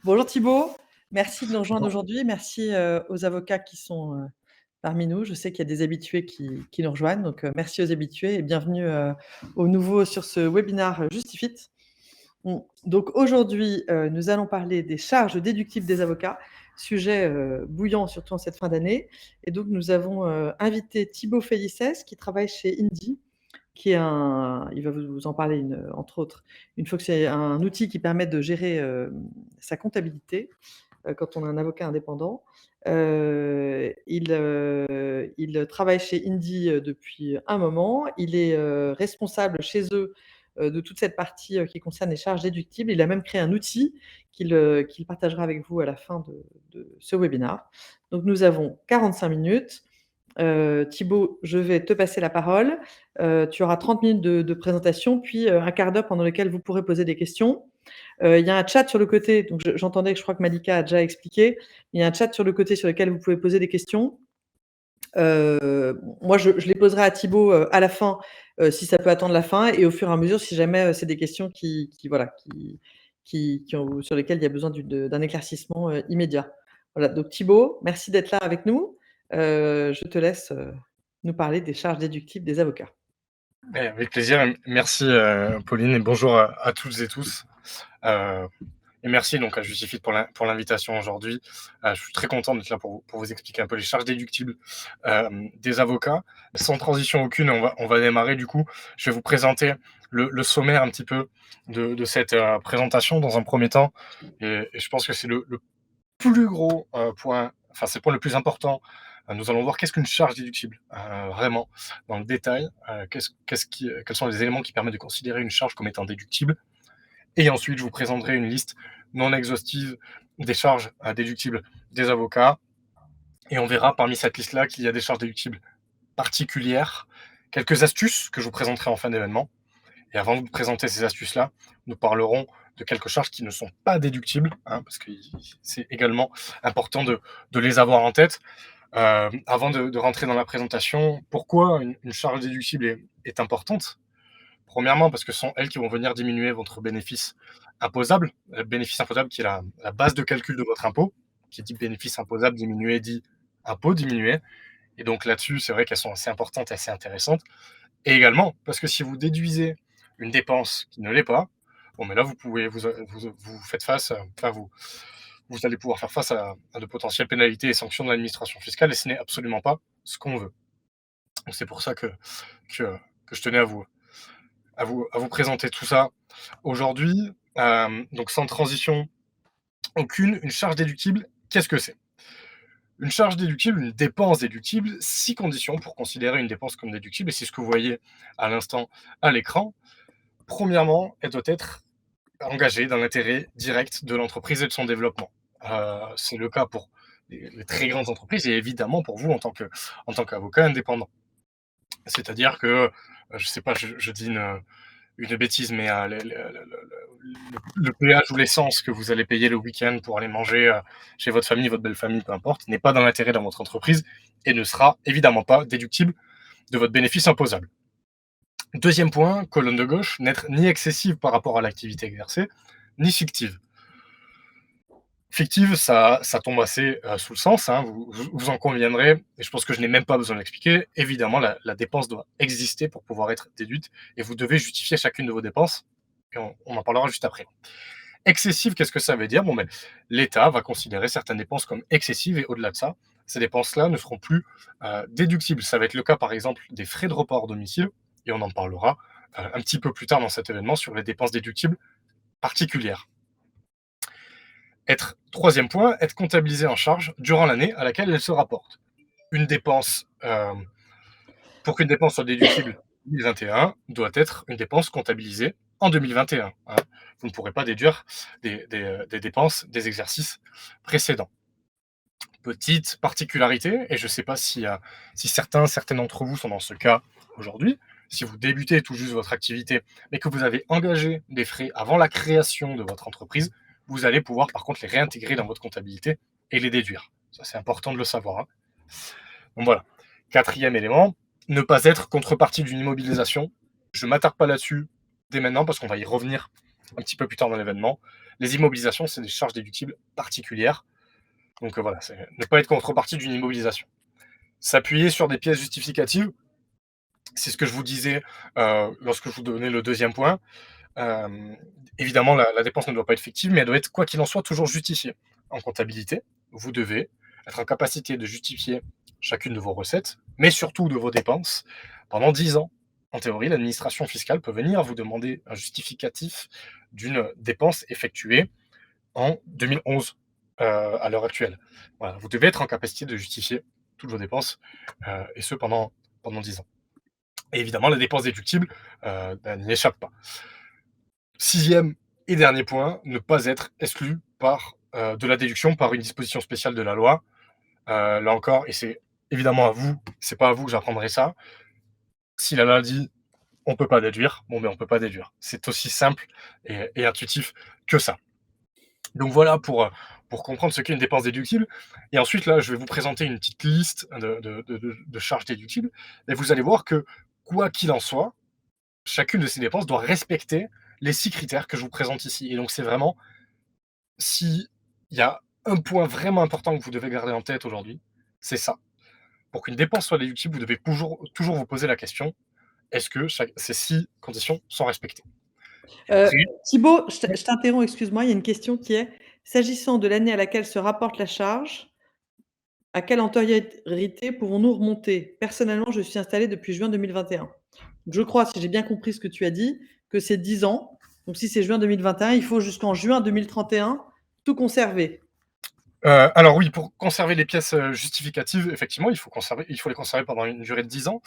Bonjour Thibault, merci de nous rejoindre Bon, aujourd'hui. Merci aux avocats qui sont parmi nous. Je sais qu'il y a des habitués qui nous rejoignent, donc merci aux habitués et bienvenue aux nouveaux sur ce webinaire Justifit. Donc aujourd'hui, nous allons parler des charges déductibles des avocats, sujet bouillant surtout en cette fin d'année. Et donc nous avons invité Thibault Félicès qui travaille chez Indy, qui est il va vous en parler entre autres, une fois que c'est un outil qui permet de gérer sa comptabilité quand on a un avocat indépendant. Il travaille chez Indy depuis un moment. Il est responsable chez eux de toute cette partie qui concerne les charges déductibles. Il a même créé un outil qu'il partagera avec vous à la fin de ce webinaire. Donc nous avons 45 minutes. Thibault, je vais te passer la parole. Tu auras 30 minutes de présentation, puis un quart d'heure pendant lequel vous pourrez poser des questions. Il y a un chat sur le côté, donc j'entendais que je crois que Malika a déjà expliqué. Il y a un chat sur le côté sur lequel vous pouvez poser des questions. Moi, je les poserai à Thibault à la fin, si ça peut attendre la fin, et au fur et à mesure, si jamais c'est des questions sur lesquelles il y a besoin d'un éclaircissement immédiat. Voilà, donc Thibault, merci d'être là avec nous. Je te laisse nous parler des charges déductibles des avocats. avec plaisir. Merci Pauline et bonjour à toutes et tous. Et merci donc à Justifit pour l'invitation aujourd'hui. Je suis très content d'être là pour vous expliquer un peu les charges déductibles des avocats. Sans transition aucune, on va démarrer du coup. Je vais vous présenter le sommaire un petit peu de cette présentation dans un premier temps. Et je pense que c'est le plus gros point, enfin c'est le point le plus important. Nous allons voir qu'est-ce qu'une charge déductible, vraiment, dans le détail. Quels sont les éléments qui permettent de considérer une charge comme étant déductible. Et ensuite, je vous présenterai une liste non exhaustive des charges déductibles des avocats. Et on verra parmi cette liste-là qu'il y a des charges déductibles particulières, quelques astuces que je vous présenterai en fin d'événement. Et avant de vous présenter ces astuces-là, nous parlerons de quelques charges qui ne sont pas déductibles, parce que c'est également important de les avoir en tête. Avant de rentrer dans la présentation, pourquoi une charge déductible est importante? Premièrement, parce que ce sont elles qui vont venir diminuer votre bénéfice imposable. Le bénéfice imposable qui est la base de calcul de votre impôt. Qui dit bénéfice imposable diminué dit impôt diminué. Et donc là-dessus, c'est vrai qu'elles sont assez importantes et assez intéressantes. Et également, parce que si vous déduisez une dépense qui ne l'est pas, bon, mais là, vous faites face, vous allez pouvoir faire face à de potentielles pénalités et sanctions de l'administration fiscale, et ce n'est absolument pas ce qu'on veut. Donc c'est pour ça que je tenais à vous présenter tout ça aujourd'hui. Donc sans transition aucune, une charge déductible, qu'est-ce que c'est? Une charge déductible, une dépense déductible, 6 conditions pour considérer une dépense comme déductible, et c'est ce que vous voyez à l'instant à l'écran. Premièrement, elle doit être engagée dans l'intérêt direct de l'entreprise et de son développement. C'est le cas pour les très grandes entreprises et évidemment pour vous en tant qu'avocat indépendant. C'est-à-dire que, je ne sais pas, je dis une bêtise, mais le péage ou l'essence que vous allez payer le week-end pour aller manger chez votre famille, votre belle famille, peu importe, n'est pas dans l'intérêt de votre entreprise et ne sera évidemment pas déductible de votre bénéfice imposable. Deuxième point, colonne de gauche, n'être ni excessive par rapport à l'activité exercée, ni fictive. Fictive, ça tombe assez sous le sens, vous en conviendrez, et je pense que je n'ai même pas besoin d'expliquer. Évidemment, la dépense doit exister pour pouvoir être déduite, et vous devez justifier chacune de vos dépenses, et on en parlera juste après. Excessive, qu'est-ce que ça veut dire? Bon, ben, l'État va considérer certaines dépenses comme excessives, et au-delà de ça, ces dépenses-là ne seront plus déductibles. Ça va être le cas, par exemple, des frais de repas hors domicile, et on en parlera un petit peu plus tard dans cet événement sur les dépenses déductibles particulières. Troisième point, être comptabilisé en charge durant l'année à laquelle elle se rapporte. Une dépense, pour qu'une dépense soit déductible en 2021, doit être une dépense comptabilisée en 2021. Vous ne pourrez pas déduire des dépenses des exercices précédents. Petite particularité, et je ne sais pas si certains d'entre vous sont dans ce cas aujourd'hui, si vous débutez tout juste votre activité, mais que vous avez engagé des frais avant la création de votre entreprise, vous allez pouvoir par contre les réintégrer dans votre comptabilité et les déduire. Ça, c'est important de le savoir. Donc voilà. Quatrième élément, ne pas être contrepartie d'une immobilisation. Je ne m'attarde pas là-dessus dès maintenant parce qu'on va y revenir un petit peu plus tard dans l'événement. Les immobilisations, c'est des charges déductibles particulières. Donc voilà, c'est ne pas être contrepartie d'une immobilisation. S'appuyer sur des pièces justificatives, c'est ce que je vous disais lorsque je vous donnais le deuxième point. Évidemment, la dépense ne doit pas être fictive, mais elle doit être, quoi qu'il en soit, toujours justifiée. En comptabilité, vous devez être en capacité de justifier chacune de vos recettes, mais surtout de vos dépenses, pendant 10 ans. En théorie, l'administration fiscale peut venir vous demander un justificatif d'une dépense effectuée en 2011 à l'heure actuelle. Voilà, vous devez être en capacité de justifier toutes vos dépenses, et ce pendant 10 ans. Et évidemment, la dépense déductible n'y échappe pas. Sixième et dernier point, ne pas être exclu de la déduction par une disposition spéciale de la loi. Là encore, et c'est évidemment à vous, c'est pas à vous que j'apprendrai ça. Si la loi dit on peut pas déduire, bon ben on peut pas déduire. C'est aussi simple et intuitif que ça. Donc voilà pour comprendre ce qu'est une dépense déductible. Et ensuite, là, je vais vous présenter une petite liste de charges déductibles. Et vous allez voir que, quoi qu'il en soit, chacune de ces dépenses doit respecter les 6 critères que je vous présente ici. Et donc, c'est vraiment, s'il y a un point vraiment important que vous devez garder en tête aujourd'hui, c'est ça. Pour qu'une dépense soit déductible, vous devez toujours vous poser la question, est-ce que ces 6 conditions sont respectées? Et Heu, après, Thibaut, je t'interromps, excuse-moi, il y a une question qui est: «S'agissant de l'année à laquelle se rapporte la charge, à quelle antériorité pouvons-nous remonter? Personnellement, je suis installé depuis juin 2021». Je crois, si j'ai bien compris ce que tu as dit, que c'est 10 ans. Donc si c'est juin 2021, il faut jusqu'en juin 2031 tout conserver. alors oui, pour conserver les pièces, justificatives, effectivement, il faut les conserver pendant une durée de 10 ans.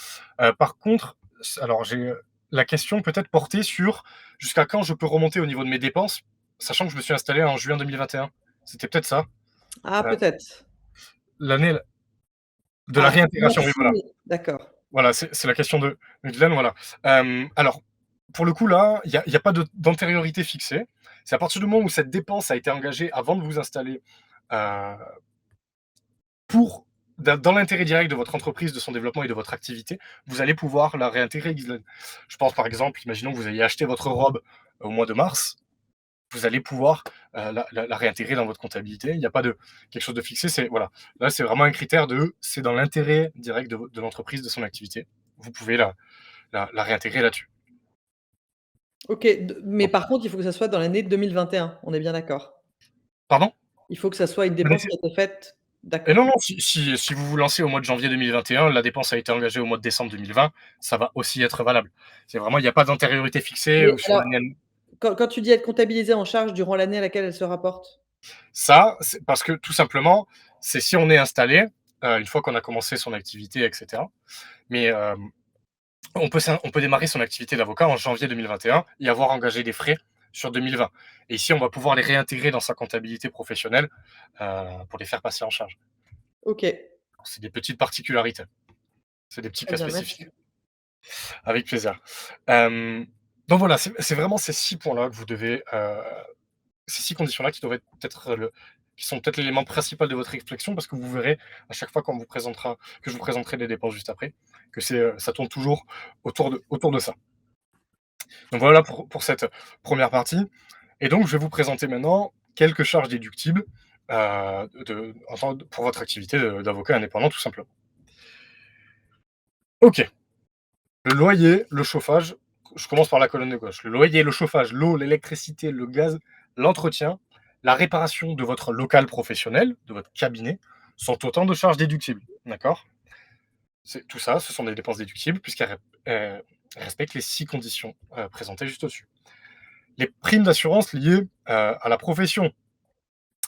Par contre, alors la question peut-être portée sur jusqu'à quand je peux remonter au niveau de mes dépenses, sachant que je me suis installé en juin 2021. C'était peut-être ça? Ah Heu, peut-être. L'année de la Ah, réintégration, oui, voilà. merci. D'accord. Voilà, c'est la question de Glenn, voilà. Alors, pour le coup, là, il y a pas d'antériorité fixée. C'est à partir du moment où cette dépense a été engagée avant de vous installer, heu pour dans l'intérêt direct de votre entreprise, de son développement et de votre activité, vous allez pouvoir la réintégrer, Ghislaine. Je pense par exemple, imaginons que vous ayez acheté votre robe au mois de mars, vous allez pouvoir la réintégrer dans votre comptabilité. Il n'y a pas de quelque chose de fixé. C'est voilà, là c'est vraiment un critère c'est dans l'intérêt direct de l'entreprise, de son activité. Vous pouvez la réintégrer là-dessus. OK, mais par contre, il faut que ça soit dans l'année 2021, on est bien d'accord? Pardon? Il faut que ça soit une dépense qui a été faite, Et non, d'accord. non, si vous vous lancez au mois de janvier 2021, la dépense a été engagée au mois de décembre 2020, ça va aussi être valable. C'est vraiment, il n'y a pas d'antériorité fixée Mais ou sur alors, l'année. quand tu dis être comptabilisée en charge durant l'année à laquelle elle se rapporte? Ça, c'est parce que tout simplement, c'est si on est installé, une fois qu'on a commencé son activité, et cetera. Mais, on peut démarrer son activité d'avocat en janvier 2021 et avoir engagé des frais sur 2020. Et ici, on va pouvoir les réintégrer dans sa comptabilité professionnelle, pour les faire passer en charge. OK, C'est des petites particularités, c'est des petits très cas bien, spécifiques. merci. Avec plaisir. Hem, donc voilà, c'est vraiment ces 6 points-là que vous devez, ces 6 conditions-là qui sont peut-être l'élément principal de votre réflexion parce que vous verrez à chaque fois que je vous présenterai les dépenses juste après, que ça tourne toujours autour de ça. Donc voilà pour cette première partie et donc je vais vous présenter maintenant quelques charges déductibles, pour votre activité d'avocat indépendant tout simplement. OK. Le loyer, le chauffage, je commence par la colonne de gauche. Le loyer, le chauffage, l'eau, l'électricité, le gaz, l'entretien, la réparation de votre local professionnel, de votre cabinet, sont autant de charges déductibles. D'accord? Tout ça, ce sont des dépenses déductibles respectent les 6 conditions présentées juste au-dessus. Les primes d'assurance liées à la profession,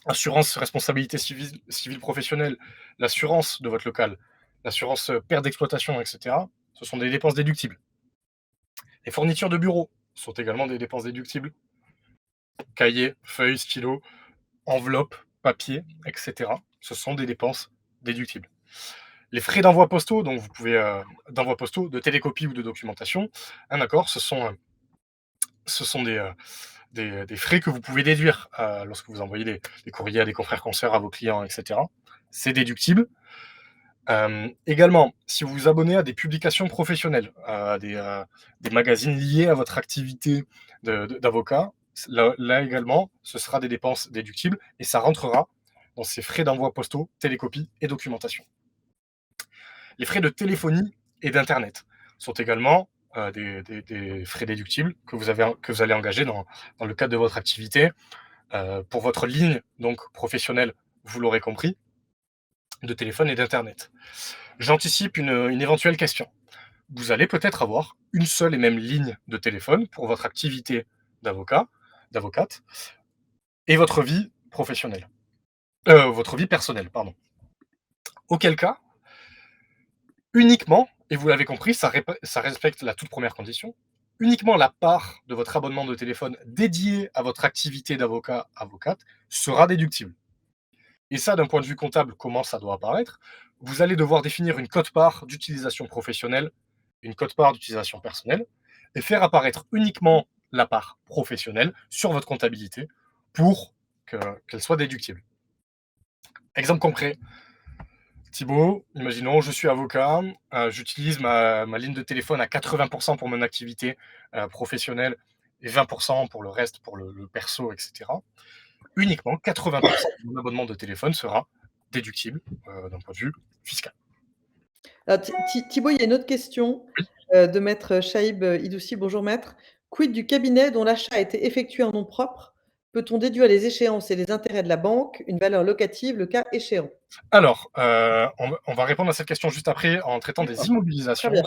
assurance responsabilité civile professionnelle, l'assurance de votre local, l'assurance perte d'exploitation, etc., ce sont des dépenses déductibles. Les fournitures de bureau sont également des dépenses déductibles. Cahiers, feuilles, stylos, enveloppes, papier, etc. Ce sont des dépenses déductibles. Les frais d'envoi postaux, donc vous pouvez d'envoi postaux, de télécopie ou de documentation, un accord, ce sont des frais que vous pouvez déduire lorsque vous envoyez des courriers à des confrères consoeurs, à vos clients, etc. C'est déductible. Également, si vous vous abonnez à des publications professionnelles, à des magazines liés à votre activité d'avocat, Là également, ce sera des dépenses déductibles et ça rentrera dans ces frais d'envoi postaux, télécopie et documentation. Les frais de téléphonie et d'internet sont également, des frais déductibles que vous allez engager dans le cadre de votre activité, pour votre ligne donc professionnelle, vous l'aurez compris, de téléphone et d'internet. J'anticipe une éventuelle question. Vous allez peut-être avoir une seule et même ligne de téléphone pour votre activité d'avocat, d'avocate et votre vie professionnelle. Votre vie personnelle, pardon. Auquel cas, uniquement, et vous l'avez compris, ça respecte la toute première condition, uniquement la part de votre abonnement de téléphone dédié à votre activité d'avocat, avocate, sera déductible. Et ça, d'un point de vue comptable, comment ça doit apparaître? Vous allez devoir définir une quote-part d'utilisation professionnelle, une quote-part d'utilisation personnelle, et faire apparaître uniquement la part professionnelle sur votre comptabilité pour qu'elle soit déductible. Exemple concret, Thibaut, imaginons, je suis avocat, j'utilise ma ligne de téléphone à 80% pour mon activité professionnelle et 20% pour le reste, pour le perso, etc. Uniquement 80% de mon abonnement de téléphone sera déductible d'un point de vue fiscal. Alors Thibaut, il y a une autre question, Oui. de maître Chaïb Idoussi. Bonjour maître. Quid du cabinet dont l'achat a été effectué en nom propre? Peut-on déduire les échéances et les intérêts de la banque, une valeur locative, le cas échéant? Alors, on va répondre à cette question juste après en traitant des D'accord, très immobilisations, bien.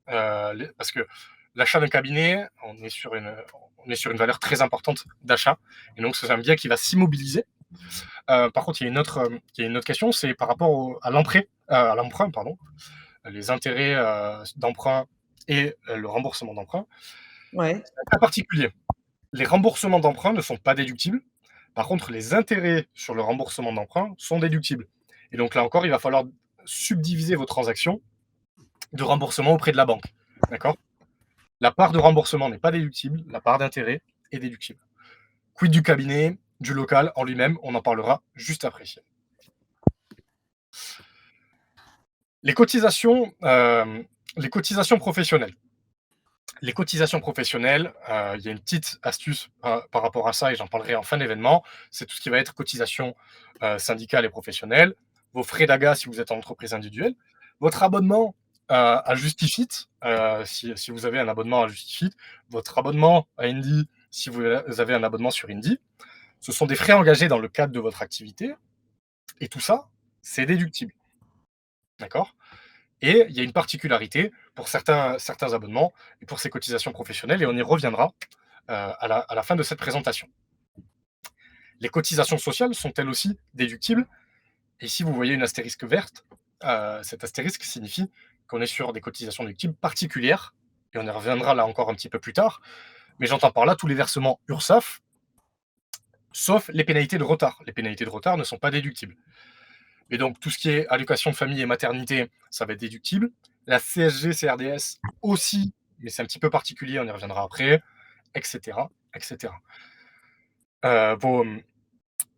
parce que l'achat d'un cabinet, on est sur une valeur très importante d'achat et donc c'est un bien qui va s'immobiliser. Par contre, il y a une autre question, c'est par rapport à l'emprunt, pardon, les intérêts d'emprunt et le remboursement d'emprunt. Ouais. C'est un cas particulier. Les remboursements d'emprunt ne sont pas déductibles. Par contre, les intérêts sur le remboursement d'emprunt sont déductibles. Et donc là encore, il va falloir subdiviser vos transactions de remboursement auprès de la banque. D'accord? La part de remboursement n'est pas déductible, la part d'intérêt est déductible. Quid du cabinet, du local en lui-même, on en parlera juste après. Les cotisations, les cotisations professionnelles. Les cotisations professionnelles, il y a une petite astuce par rapport à ça et j'en parlerai en fin d'événement. C'est tout ce qui va être cotisation syndicale et professionnelle, vos frais d'AGA si vous êtes en entreprise individuelle, votre abonnement à Justifit, si vous avez un abonnement à Justifit, votre abonnement à Indy si vous avez un abonnement sur Indy. Ce sont des frais engagés dans le cadre de votre activité et tout ça, c'est déductible. D'accord? Et il y a une particularité pour certains abonnements et pour ces cotisations professionnelles, et on y reviendra à la fin de cette présentation. Les cotisations sociales sont elles aussi déductibles. Et ici, vous voyez une astérisque verte. Cet astérisque signifie qu'on est sur des cotisations déductibles particulières, et on y reviendra là encore un petit peu plus tard. Mais j'entends par là tous les versements URSSAF, sauf les pénalités de retard. Les pénalités de retard ne sont pas déductibles. Et donc, tout ce qui est allocation de famille et maternité, ça va être déductible. La CSG, CRDS aussi, mais c'est un petit peu particulier, on y reviendra après, etc. etc.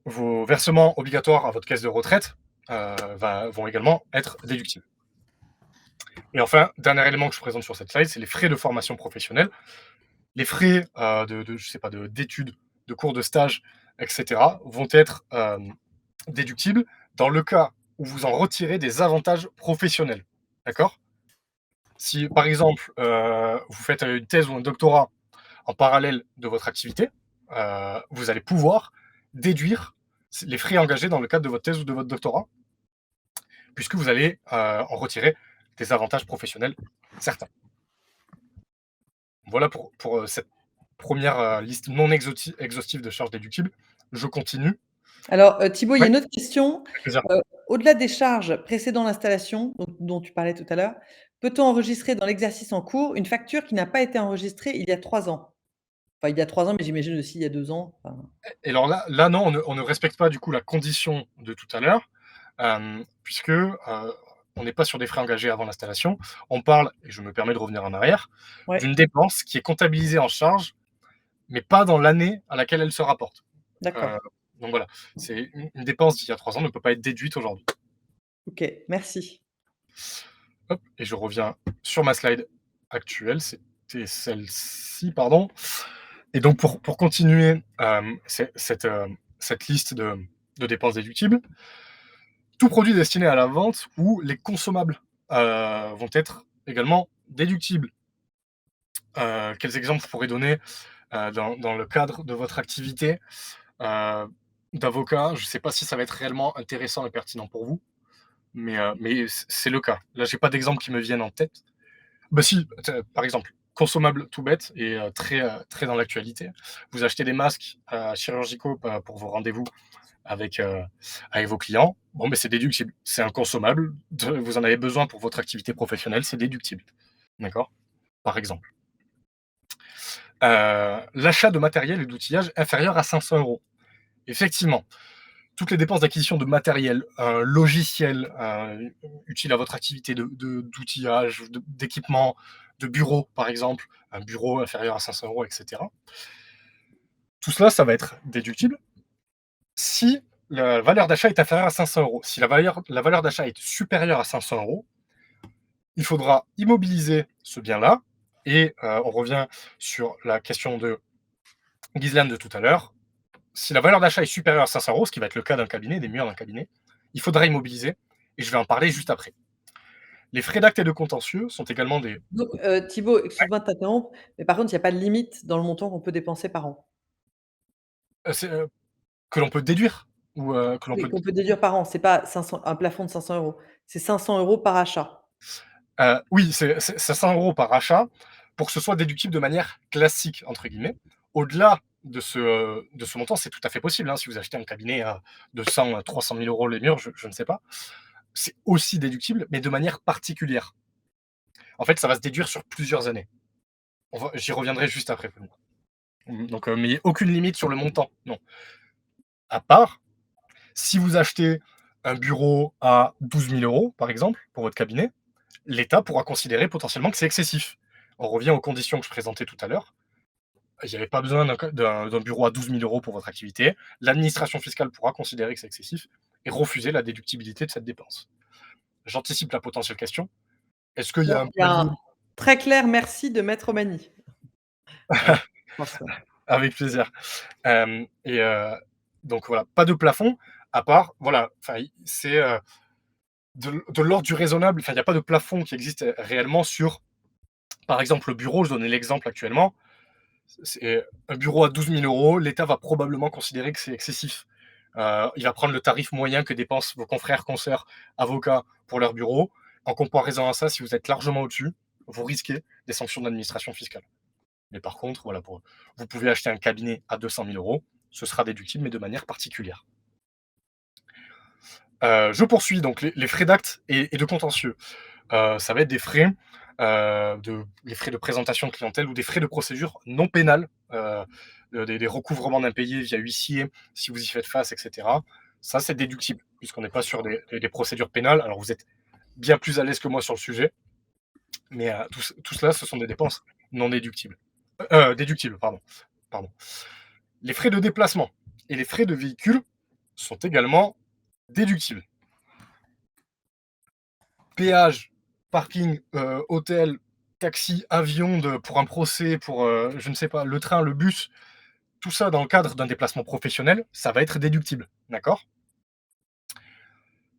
Vos versements obligatoires à votre caisse de retraite vont également être déductibles. Et enfin, dernier élément que je présente sur cette slide, c'est les frais de formation professionnelle. Les frais d'études, de cours de stage, etc. vont être déductibles dans le cas où vous en retirez des avantages professionnels. D'accord? Si, par exemple, vous faites une thèse ou un doctorat en parallèle de votre activité, vous allez pouvoir déduire les frais engagés dans le cadre de votre thèse ou de votre doctorat, puisque vous allez en retirer des avantages professionnels certains. Voilà pour cette première liste non exhaustive de charges déductibles. Je continue. Alors, Thibaut, il y Oui, a une autre question. avec plaisir. Au-delà des charges précédant l'installation, dont tu parlais tout à l'heure, peut-on enregistrer dans l'exercice en cours une facture qui n'a pas été enregistrée il y a 3 ans? Enfin, il y a 3 ans, mais j'imagine aussi il y a 2 ans, enfin. Et alors là non, on ne respecte pas du coup la condition de tout à l'heure, puisque on n'est pas sur des frais engagés avant l'installation. On parle, et je me permets de revenir en arrière, Ouais, d'une dépense qui est comptabilisée en charge, mais pas dans l'année à laquelle elle se rapporte. d'accord. Euh, donc voilà, c'est une dépense d'il y a 3 ans ne peut pas être déduite aujourd'hui. OK, merci. Hop, et je reviens sur ma slide actuelle, c'était celle-ci, pardon. Et donc pour continuer, cette liste de dépenses déductibles, tout produit destiné à la vente ou les consommables, vont être également déductibles. Quels exemples vous pourrez donner, dans le cadre de votre activité, heu, d'avocat? Je ne sais pas si ça va être réellement intéressant et pertinent pour vous, mais c'est le cas. Là, j'ai pas d'exemple qui me viennent en tête. Bah si, par exemple, consommable tout bête et très dans l'actualité. Vous achetez des masques, chirurgicaux pour vos rendez-vous avec, avec vos clients. Bon, mais c'est déductible. C'est un consommable, vous en avez besoin pour votre activité professionnelle, c'est déductible. D'accord? Par exemple. L'achat de matériel et d'outillage inférieur à 500 euros. Effectivement, toutes les dépenses d'acquisition de matériel, logiciel, utile à votre activité d'outillage, d'équipement, de bureau, par exemple, un bureau inférieur à 500 euros, et cetera. Tout cela, ça va être déductible si la valeur d'achat est inférieure à 500 euros. Si la valeur d'achat est supérieure à 500 euros, il faudra immobiliser ce bien-là et on revient sur la question de Ghislaine de tout à l'heure. Si la valeur d'achat est supérieure à 500 euros, ce qui va être le cas d'un cabinet, des murs d'un cabinet, il faudra immobiliser et je vais en parler juste après. Les frais d'acte et de contentieux sont également des. Donc, Thibaut, excuse-moi de t'interrompre, mais par contre, il y a pas de limite dans le montant qu'on peut dépenser par an? C'est, que l'on peut déduire ou que l'on Oui, peut. qu'on peut déduire par an, c'est pas 500 un plafond de 500 €, c'est 500 € par achat. Oui, c'est 500 euros par achat pour que ce soit déductible de manière «classique» entre guillemets. Au-delà de ce montant, c'est tout à fait possible, hein, si vous achetez un cabinet à 200 300 000 € les murs, je ne sais pas. C'est aussi déductible, mais de manière particulière. En fait, ça va se déduire sur plusieurs années. J'y reviendrai juste après. Donc, mais aucune limite sur le montant, non. À part, si vous achetez un bureau à 12 000 euros, par exemple, pour votre cabinet, l'État pourra considérer potentiellement que c'est excessif. On revient aux conditions que je présentais tout à l'heure. Il n'y avait pas besoin d'un bureau à 12 000 euros pour votre activité. L'administration fiscale pourra considérer que c'est excessif et refuser la déductibilité de cette dépense. J'anticipe la potentielle question. Est-ce qu'il y a Non, un il y a palier? un très clair merci de maître Mani. Voilà, je pense, ouais. Avec plaisir. Et donc voilà, pas de plafond, à part, voilà, enfin, c'est de l'ordre du raisonnable. Enfin, il n'y a pas de plafond qui existe réellement sur, par exemple, le bureau. Je donnais l'exemple actuellement. C'est un bureau à 12 000 euros. L'État va probablement considérer que c'est excessif. Il va prendre le tarif moyen que dépensent vos confrères, consoeurs, avocats pour leur bureau. En comparaison à ça, si vous êtes largement au-dessus, vous risquez des sanctions d'administration fiscale. Mais par contre, voilà, vous pouvez acheter un cabinet à 200 000 euros, ce sera déductible, mais de manière particulière. Je poursuis donc les frais d'acte et de contentieux. Ça va être des frais, les frais de présentation de clientèle ou des frais de procédure non pénales, des recouvrements d'impayés via huissier, si vous y faites face, et cetera. Ça, c'est déductible, puisqu'on n'est pas sur des procédures pénales. Alors, vous êtes bien plus à l'aise que moi sur le sujet, mais tout cela, ce sont des dépenses non déductibles. Déductibles, pardon. Pardon. Les frais de déplacement et les frais de véhicule sont également déductibles. Péage, parking, hôtel, taxi, avion pour un procès, pour je ne sais pas, le train, le bus, tout ça dans le cadre d'un déplacement professionnel, ça va être déductible. D'accord?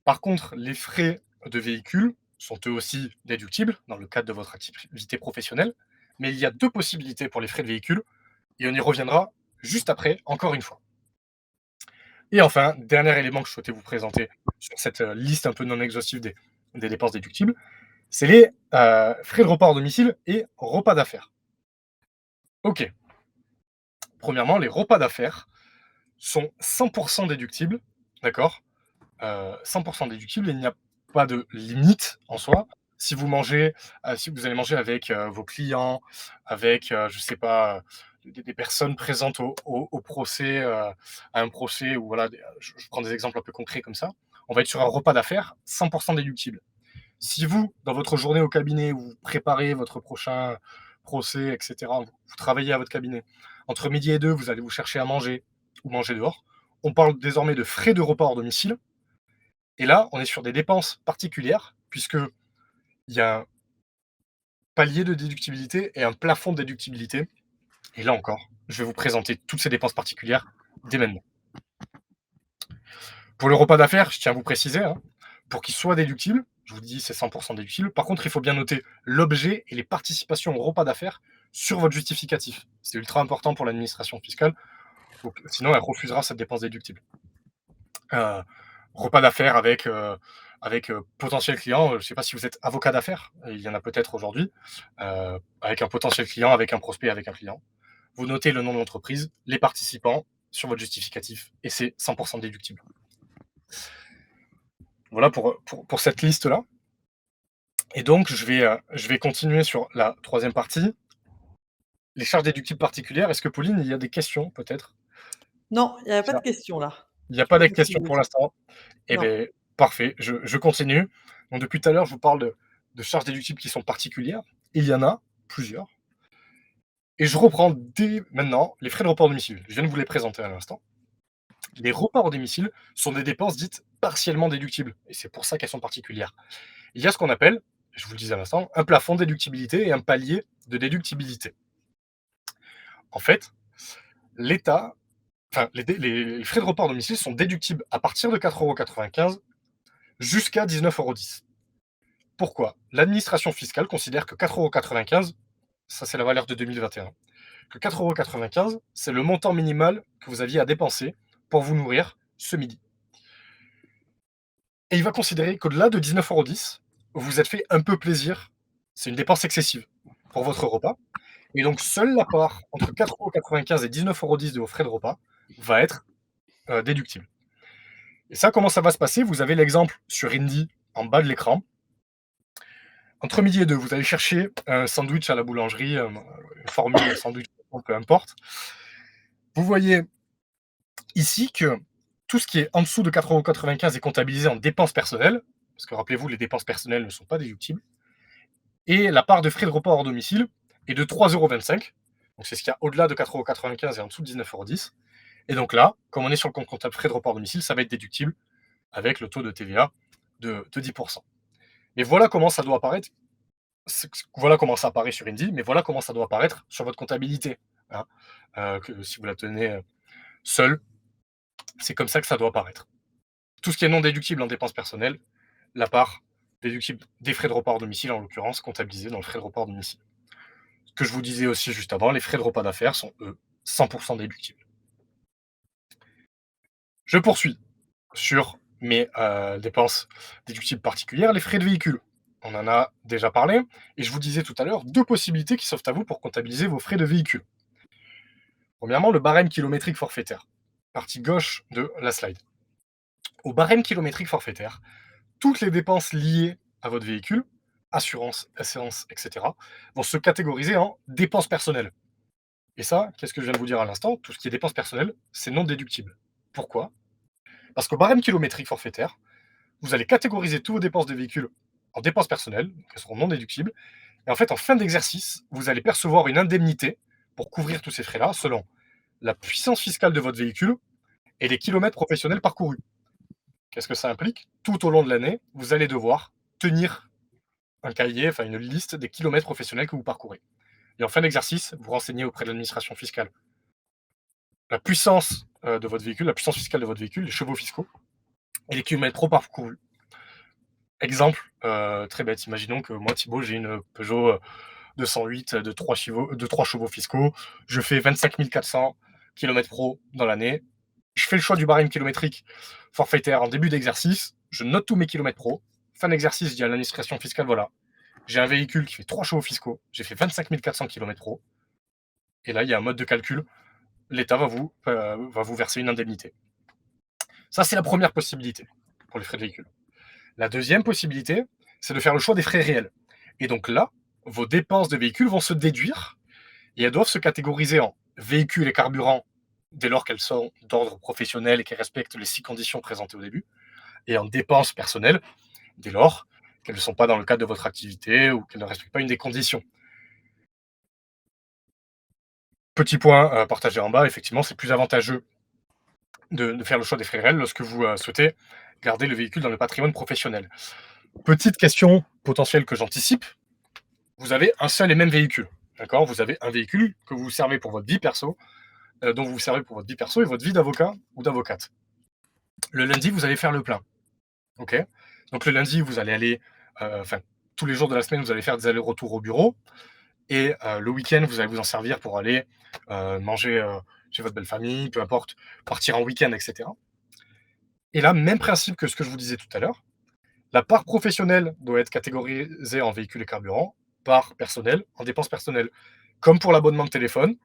Par contre, les frais de véhicule sont eux aussi déductibles dans le cadre de votre activité professionnelle. Mais il y a deux possibilités pour les frais de véhicule et on y reviendra juste après, encore une fois. Et enfin, dernier élément que je souhaitais vous présenter sur cette liste un peu non exhaustive des dépenses déductibles, c'est les frais de repas hors domicile et repas d'affaires. Ok, premièrement, les repas d'affaires sont 100% déductibles, d'accord? 100% déductibles, il n'y a pas de limite en soi. Si vous mangez, si vous allez manger avec vos clients, avec, je sais pas, des personnes présentes au procès, à un procès, ou voilà, je prends des exemples un peu concrets comme ça, on va être sur un repas d'affaires 100% déductible. Si vous, dans votre journée au cabinet, vous préparez votre prochain procès, et cetera, vous travaillez à votre cabinet, entre midi et 2, vous allez vous chercher à manger ou manger dehors, on parle désormais de frais de repas hors domicile. Et là, on est sur des dépenses particulières, puisqu'il y a un palier de déductibilité et un plafond de déductibilité Et là encore, je vais vous présenter toutes ces dépenses particulières dès maintenant. Pour le repas d'affaires, je tiens à vous préciser, hein, pour qu'il soit déductible, je vous dis c'est 100% déductible. Par contre, il faut bien noter l'objet et les participations au repas d'affaires sur votre justificatif. C'est ultra important pour l'administration fiscale, donc, sinon elle refusera cette dépense déductible. Euh, Repas d'affaires avec potentiel client. Je ne sais pas si vous êtes avocat d'affaires, il y en a peut-être aujourd'hui, avec un potentiel client, avec un prospect, avec un client. Vous notez le nom de l'entreprise, les participants sur votre justificatif, et c'est 100% déductible. Voilà pour cette liste-là. Et donc, je vais continuer sur la troisième partie. Les charges déductibles particulières. Est-ce que, Pauline, il y a des questions, peut-être? Non, il n'y a pas de Ça, questions là. il n'y a Je pas de pense que questions pour l'instant. Eh non. bien, parfait. Je continue. Donc, depuis tout à l'heure, je vous parle de charges déductibles qui sont particulières. Il y en a plusieurs. Et je reprends dès maintenant les frais de repas au domicile. Je viens de vous les présenter à l'instant. Les repas au domicile sont des dépenses dites partiellement déductibles. Et c'est pour ça qu'elles sont particulières. Il y a ce qu'on appelle, je vous le disais à l'instant, un plafond de déductibilité et un palier de déductibilité. En fait, l'État, enfin, les frais de repas à domicile sont déductibles à partir de 4,95 € jusqu'à 19,10 €. Pourquoi? L'administration fiscale considère que 4,95 €, ça c'est la valeur de 2021, que 4,95 €, c'est le montant minimal que vous aviez à dépenser pour vous nourrir ce midi. Et il va considérer qu'au-delà de 19,10 €, vous vous êtes fait un peu plaisir, c'est une dépense excessive pour votre repas. Et donc, seule la part entre 4,95 € et 19,10 € de vos frais de repas va être déductible. Et ça, comment ça va se passer? Vous avez l'exemple sur Indy en bas de l'écran. Entre midi et deux, vous allez chercher un sandwich à la boulangerie, une formule sandwich, peu importe. Vous voyez ici que tout ce qui est en dessous de 4,95 € est comptabilisé en dépenses personnelles, parce que rappelez-vous, les dépenses personnelles ne sont pas déductibles. Et la part de frais de repas hors domicile est de 3,25 €. Donc c'est ce qu'il y a au-delà de 4,95 € et en dessous de 19,10 €. Et donc là, comme on est sur le compte comptable frais de repas hors domicile, ça va être déductible avec le taux de TVA de 10%. Et voilà comment ça doit apparaître. Voilà comment ça apparaît sur Indy, mais voilà comment ça doit apparaître sur votre comptabilité, hein. Si vous la tenez seule, c'est comme ça que ça doit apparaître. Tout ce qui est non déductible en dépenses personnelles, la part déductible des frais de repas hors domicile, en l'occurrence, comptabilisée dans le frais de repas hors domicile. Ce que je vous disais aussi juste avant, les frais de repas d'affaires sont, eux, 100% déductibles. Je poursuis sur mes dépenses déductibles particulières, les frais de véhicule. On en a déjà parlé, et je vous disais tout à l'heure deux possibilités qui s'offrent à vous pour comptabiliser vos frais de véhicule. Premièrement, le barème kilométrique forfaitaire, partie gauche de la slide. Au barème kilométrique forfaitaire, toutes les dépenses liées à votre véhicule, assurance, essence, etc., vont se catégoriser en dépenses personnelles. Et ça, qu'est-ce que je viens de vous dire à l'instant? Tout ce qui est dépenses personnelles, c'est non déductible. Pourquoi? Parce qu'au barème kilométrique forfaitaire, vous allez catégoriser tous vos dépenses de véhicule en dépenses personnelles, donc elles seront non déductibles. Et en fait, en fin d'exercice, vous allez percevoir une indemnité pour couvrir tous ces frais-là selon la puissance fiscale de votre véhicule et les kilomètres professionnels parcourus. Qu'est-ce que ça implique? Tout au long de l'année, vous allez devoir tenir un cahier, enfin une liste des kilomètres professionnels que vous parcourez. Et en fin d'exercice, vous renseignez auprès de l'administration fiscale la puissance de votre véhicule, la puissance fiscale de votre véhicule, les chevaux fiscaux et les kilomètres pro parcourus. Exemple très bête, imaginons que moi, Thibaut, j'ai une Peugeot 208 de 3 chevaux fiscaux, je fais 25 400 km pro dans l'année, je fais le choix du barème kilométrique forfaitaire en début d'exercice, je note tous mes kilomètres pro, fin d'exercice, je dis à l'administration fiscale, voilà, j'ai un véhicule qui fait 3 chevaux fiscaux, j'ai fait 25 400 km pro, et là, il y a un mode de calcul, l'État va vous verser une indemnité. Ça, c'est la première possibilité pour les frais de véhicule. La deuxième possibilité, c'est de faire le choix des frais réels. Et donc là, vos dépenses de véhicule vont se déduire et elles doivent se catégoriser en véhicules et carburant dès lors qu'elles sont d'ordre professionnel et qu'elles respectent les 6 conditions présentées au début, et en dépenses personnelles dès lors qu'elles ne sont pas dans le cadre de votre activité ou qu'elles ne respectent pas une des conditions. Petit point partagé en bas, effectivement, c'est plus avantageux de faire le choix des frais réels lorsque vous souhaitez garder le véhicule dans le patrimoine professionnel. Petite question potentielle que j'anticipe, vous avez un seul et même véhicule. D'accord? Vous avez un véhicule que vous servez pour votre vie perso, dont vous vous servez pour votre vie perso et votre vie d'avocat ou d'avocate. Le lundi, vous allez faire le plein. OK? Donc le lundi, vous allez aller, enfin, tous les jours de la semaine, vous allez faire des allers-retours au bureau et le week-end, vous allez vous en servir pour aller, manger, chez votre belle famille, peu importe, partir en week-end et cetera. Et là, même principe que ce que je vous disais tout à l'heure, la part professionnelle doit être catégorisée en véhicule et carburant, part personnelle en dépenses personnelles. Comme pour l'abonnement de téléphone,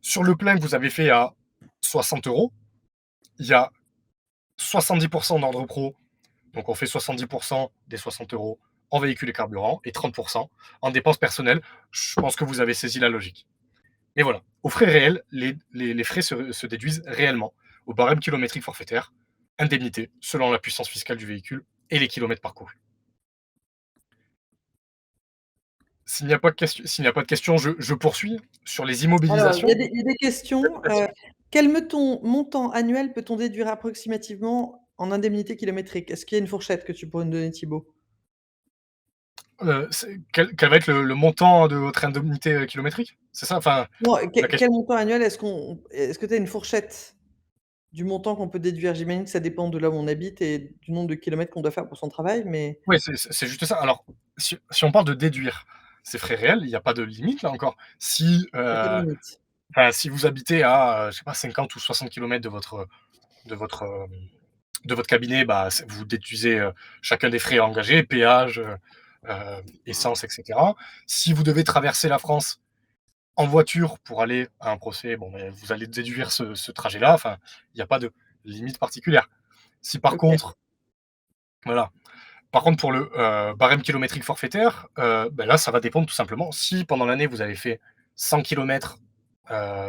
sur le plein que vous avez fait à 60 euros, il y a 70% d'ordre pro, donc on fait 70% des 60 euros en véhicule et carburant et 30% en dépenses personnelles. Je pense que vous avez saisi la logique. Mais voilà, aux frais réels, les frais se déduisent réellement au barème kilométrique forfaitaire, indemnité selon la puissance fiscale du véhicule et les kilomètres parcourus. S'il n'y a pas de questions, je poursuis sur les Alors, immobilisations. il y a des questions. Vas-y. Quel montant annuel peut-on déduire approximativement en indemnité kilométrique? Est-ce qu'il y a une fourchette que tu pourrais nous donner, Thibaut? Quel va être le montant de votre indemnité kilométrique? C'est ça? Enfin, Non, la quel question. montant annuel est-ce que tu as une fourchette du montant qu'on peut déduire? J'imagine que ça dépend de là où on habite et du nombre de kilomètres qu'on doit faire pour son travail, mais Oui, c'est juste ça. Alors, si on parle de déduire ces frais réels, il n'y a pas de limite là encore. Si, il y a pas de limite. enfin, si vous habitez à, je sais pas, 50 ou 60 kilomètres de votre, de votre cabinet, bah, vous déduisez chacun des frais engagés, péage, essence, etc. Si vous devez traverser la France en voiture pour aller à un procès, bon, ben, vous allez déduire ce trajet-là. Enfin, il n'y a pas de limite particulière. Si par OK, contre, voilà. Par contre, pour le barème kilométrique forfaitaire, ben là, ça va dépendre tout simplement. Si pendant l'année, vous avez fait 100 kilomètres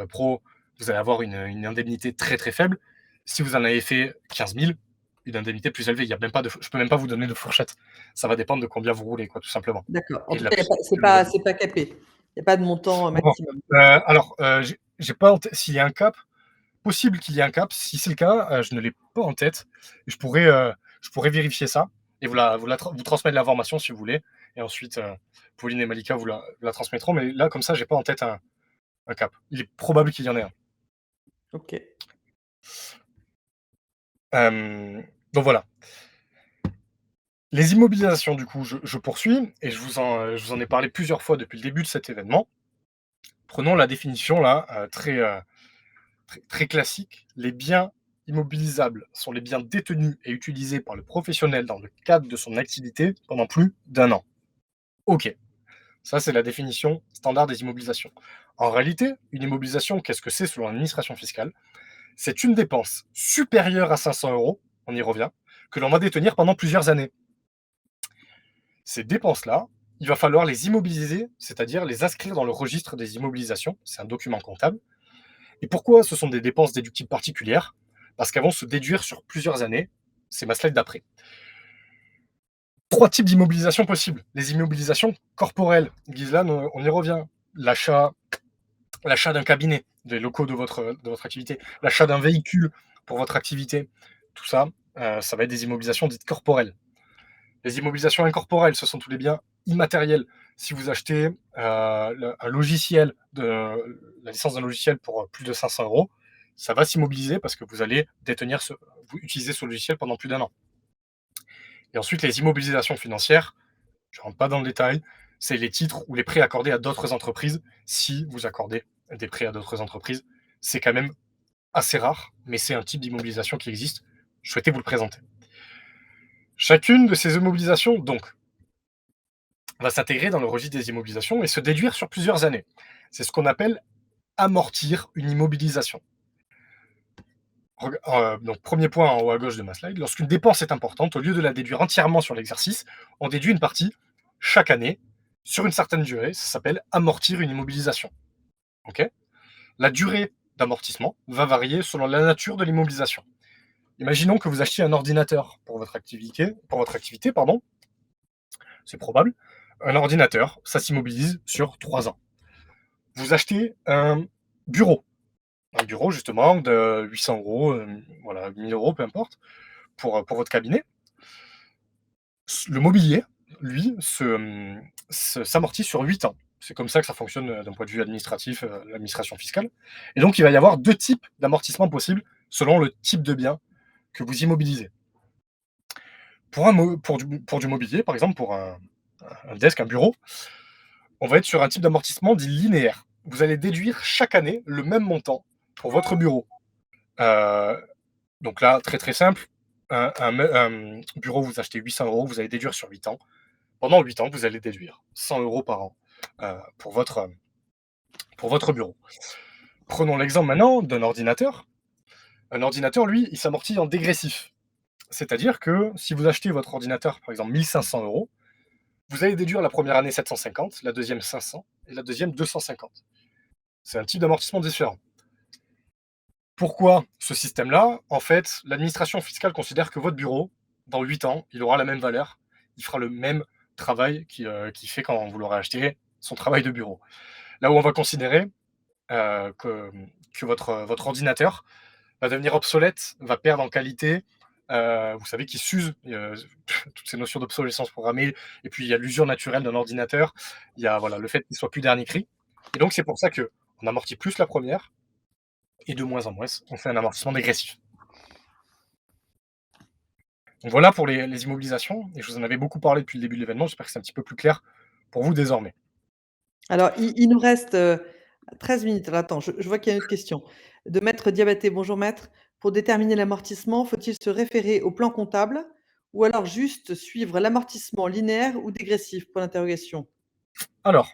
pro, vous allez avoir une indemnité très très faible. Si vous en avez fait 15 000, une indemnité plus élevée. Il y a même pas de, je peux même pas vous donner de fourchette. Ça va dépendre de combien vous roulez, quoi, tout simplement. d'accord. En Et de tout la cas, il y a pas puissance fiscale du véhicule. c'est pas capé. Il y a pas de montant Bon, maximum. alors, j'ai pas en tête s'il y a un cap. Possible qu'il y ait un cap. Si c'est le cas, je ne l'ai pas en tête. Et je pourrais vérifier ça et vous transmettre l'information si vous voulez. Et ensuite, Pauline et Malika vous la transmettront. Mais là, comme ça, j'ai pas en tête un cap. Il est probable qu'il y en ait un. OK. Donc voilà. Les immobilisations, du coup, je poursuis et je vous en ai parlé plusieurs fois depuis le début de cet événement. Prenons la définition là, très classique. Les biens immobilisables sont les biens détenus et utilisés par le professionnel dans le cadre de son activité pendant plus d'un an. OK, ça c'est la définition standard des immobilisations. En réalité, une immobilisation, qu'est-ce que c'est selon l'administration fiscale? C'est une dépense supérieure à 500 euros, on y revient, que l'on va détenir pendant plusieurs années. Ces dépenses-là, il va falloir les immobiliser, c'est-à-dire les inscrire dans le registre des immobilisations, c'est un document comptable. Et pourquoi ce sont des dépenses déductibles particulières? Parce qu'elles vont se déduire sur plusieurs années. C'est ma slide d'après. Trois types d'immobilisation possibles. Les immobilisations corporelles. Ghislaine, on y revient. L'achat, l'achat d'un cabinet, des locaux de votre activité, l'achat d'un véhicule pour votre activité. Tout ça, ça va être des immobilisations dites corporelles. Les immobilisations incorporelles, ce sont tous les biens immatériels. Si vous achetez un logiciel, la licence d'un logiciel pour plus de 500 euros, ça va s'immobiliser parce que vous allez vous utiliser ce logiciel pendant plus d'un an. Et ensuite, les immobilisations financières, je ne rentre pas dans le détail, c'est les titres ou les prêts accordés à d'autres entreprises. Si vous accordez des prêts à d'autres entreprises, c'est quand même assez rare, mais c'est un type d'immobilisation qui existe. Je souhaitais vous le présenter. Chacune de ces immobilisations, donc, va s'intégrer dans le registre des immobilisations et se déduire sur plusieurs années. C'est ce qu'on appelle amortir une immobilisation. Donc, premier point en haut à gauche de ma slide, lorsqu'une dépense est importante, au lieu de la déduire entièrement sur l'exercice, on déduit une partie chaque année sur une certaine durée. Ça s'appelle amortir une immobilisation. Ok. La durée d'amortissement va varier selon la nature de l'immobilisation. Imaginons que vous achetiez un ordinateur pour votre activité, pardon. C'est probable. Un ordinateur, ça s'immobilise sur 3 ans. Vous achetez un bureau justement de 800 euros, voilà, 1000 euros, peu importe, pour votre cabinet. Le mobilier, lui, s'amortit sur 8 ans. C'est comme ça que ça fonctionne d'un point de vue administratif, l'administration fiscale. Et donc, il va y avoir deux types d'amortissement possibles selon le type de bien que vous immobilisez. Pour du mobilier, par exemple, pour un desk, un bureau, on va être sur un type d'amortissement dit linéaire. Vous allez déduire chaque année le même montant pour votre bureau. Euh, donc là, très très simple, un bureau, vous achetez 800 euros, vous allez déduire sur 8 ans. Pendant 8 ans, vous allez déduire 100 euros par an pour votre bureau. Prenons l'exemple maintenant d'un ordinateur. Un ordinateur, lui, il s'amortit en dégressif. C'est-à-dire que si vous achetez votre ordinateur, par exemple, 1500 euros, vous allez déduire la première année 750, la deuxième 500 et la deuxième 250. C'est un type d'amortissement différent. Pourquoi ce système-là? En fait, l'administration fiscale considère que votre bureau, dans 8 ans, il aura la même valeur, il fera le même travail qu'il fait quand vous l'aurez acheté, son travail de bureau. Là où on va considérer que votre ordinateur va devenir obsolète, va perdre en qualité. Vous savez qu'il s'use, toutes ces notions d'obsolescence programmée, et puis il y a l'usure naturelle d'un ordinateur, il y a voilà, le fait qu'il soit plus dernier cri. Et donc c'est pour ça qu'on amortit plus la première, et de moins en moins, on fait un amortissement dégressif. Donc voilà pour les immobilisations, et je vous en avais beaucoup parlé depuis le début de l'événement, j'espère que c'est un petit peu plus clair pour vous désormais. Alors, il nous reste, 13 minutes. Alors attends, je vois qu'il y a une autre question de Maître Diabaté. Bonjour maître. Pour déterminer l'amortissement, faut-il se référer au plan comptable ou alors juste suivre l'amortissement linéaire ou dégressif? Point d'interrogation. Alors,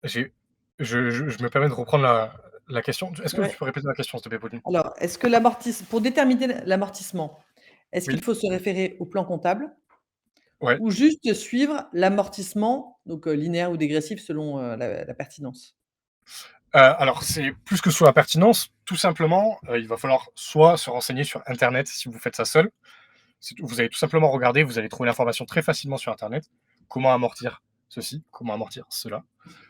j'ai je me permets de reprendre la question. Est-ce que Ouais. tu peux répéter la question, s'il te plaît, Pauline? Alors, est-ce que pour déterminer l'amortissement, est-ce qu'il Oui, faut se référer au plan comptable ouais. ou juste suivre l'amortissement, donc linéaire ou dégressif selon, la pertinence? Alors c'est plus que sur la pertinence, tout simplement, il va falloir soit se renseigner sur internet si vous faites ça seul. Vous allez tout simplement regarder, vous allez trouver l'information très facilement sur internet. Comment amortir ceci, comment amortir cela.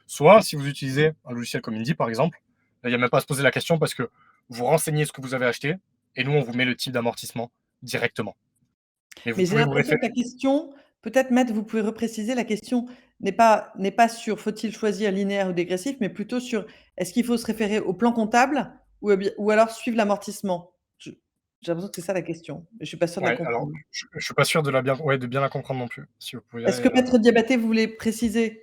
Soit si vous utilisez un logiciel comme Indy par exemple, là il y a même pas à se poser la question parce que vous renseignez ce que vous avez acheté et nous on vous met le type d'amortissement directement. Mais vous Mais j'ai pouvez vous l'impression référer. que la question peut-être maître, vous pouvez repréciser, la question n'est pas sur faut-il choisir linéaire ou dégressif, mais plutôt sur est-ce qu'il faut se référer au plan comptable ou alors suivre l'amortissement? J'ai l'impression que c'est ça la question, mais je suis pas sûre de la Ouais, alors comprendre. je suis pas sûr de bien la comprendre non plus. Si vous pouvez, Est-ce que maître Diabaté, vous voulez préciser?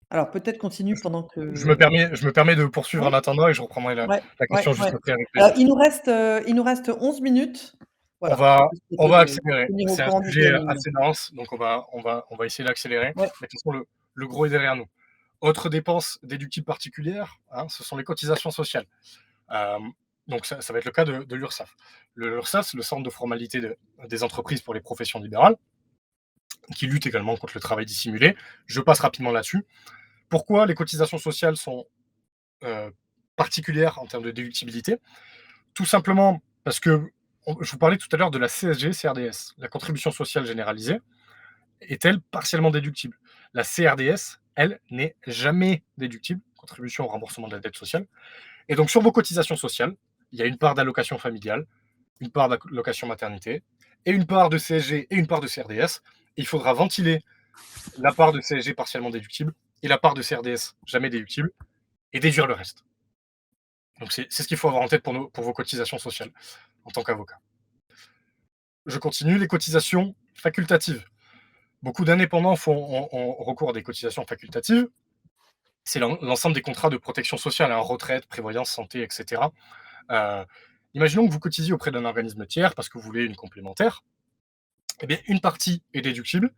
Alors peut-être continue pendant que je me permets de poursuivre ouais, en attendant et je reprendrai la ouais, la ouais, question juste ouais. après avec Alors plaisir. il nous reste 11 minutes. On Voilà, va je vais on essayer va de accélérer. tenir au C'est un courant du sujet planning. assez dense, donc on va essayer d'accélérer. Ouais. Mais de toute façon, le gros est derrière nous. Autre dépense déductible particulière, hein, ce sont les cotisations sociales. Hem, donc ça va être le cas de l'URSSAF. L'URSSAF, c'est le centre de formalité des entreprises pour les professions libérales, qui lutte également contre le travail dissimulé. Je passe rapidement là-dessus. Pourquoi les cotisations sociales sont, heu, particulières en termes de déductibilité? Tout simplement parce que je vous parlais tout à l'heure de la CSG-CRDS, la contribution sociale généralisée, est-elle partiellement déductible? La CRDS, elle, n'est jamais déductible, contribution au remboursement de la dette sociale. Et donc sur vos cotisations sociales, il y a une part d'allocation familiale, une part d'allocation maternité, et une part de CSG et une part de CRDS. Et il faudra ventiler la part de CSG partiellement déductible et la part de CRDS jamais déductible, et déduire le reste. Donc c'est ce qu'il faut avoir en tête pour vos cotisations sociales en tant qu'avocat. Je continue, les cotisations facultatives. Beaucoup d'indépendants ont recours à des cotisations facultatives. C'est l'ensemble des contrats de protection sociale, hein, retraite, prévoyance, santé, etc. Euh, Imaginons que vous cotisiez auprès d'un organisme tiers parce que vous voulez une complémentaire. Eh bien, une partie est déductible.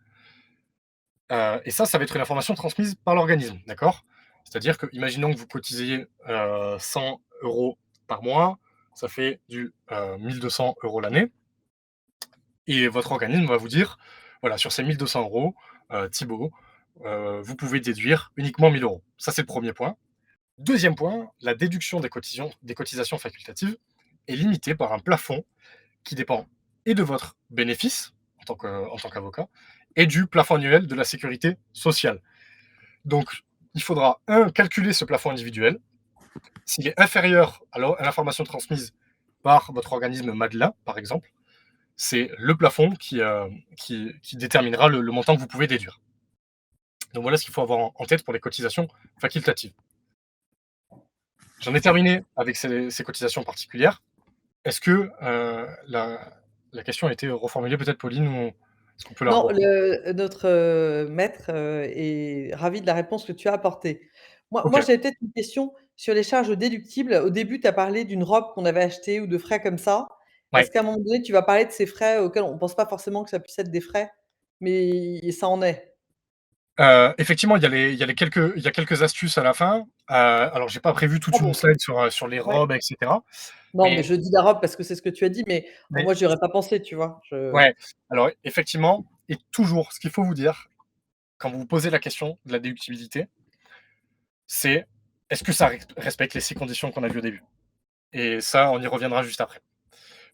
Et ça va être une information transmise par l'organisme. D'accord? C'est-à-dire que, imaginons que vous cotisiez 100 euros par mois, ça fait du 1200 euros l'année. Et votre organisme va vous dire, voilà, sur ces 1200 euros, Thibaut, vous pouvez déduire uniquement 1000 euros. Ça, c'est le premier point. Deuxième point, la déduction des cotisations facultatives est limitée par un plafond qui dépend et de votre bénéfice en tant qu'avocat et du plafond annuel de la sécurité sociale. Donc, il faudra, calculer ce plafond individuel. S'il est inférieur à l'information transmise par votre organisme MADELA, par exemple, c'est le plafond qui déterminera le montant que vous pouvez déduire. Donc voilà ce qu'il faut avoir en tête pour les cotisations facultatives. J'en ai terminé avec ces cotisations particulières. Est-ce que la question a été reformulée peut-être, Pauline, ou est-ce qu'on peut la Non, reprendre? notre, maître, est ravi de la réponse que tu as apportée. Moi, OK. j'avais peut-être une question sur les charges déductibles. Au début, tu as parlé d'une robe qu'on avait achetée ou de frais comme ça. Ouais. Est-ce qu'à un moment donné, tu vas parler de ces frais auxquels on ne pense pas forcément que ça puisse être des frais, mais ça en est? Effectivement, il y a quelques astuces à la fin. Alors j'ai pas prévu Ah toute une bon? slide sur les Ouais. robes et cetera, Non, mais mais je dis la robe parce que c'est ce que tu as dit, mais mais moi, j'y aurais pas pensé, tu vois? ouais, alors effectivement et toujours, ce qu'il faut vous dire quand vous vous posez la question de la déductibilité, c'est: «Est-ce que ça respecte les 6 conditions qu'on a vues au début?» Et ça, on y reviendra juste après.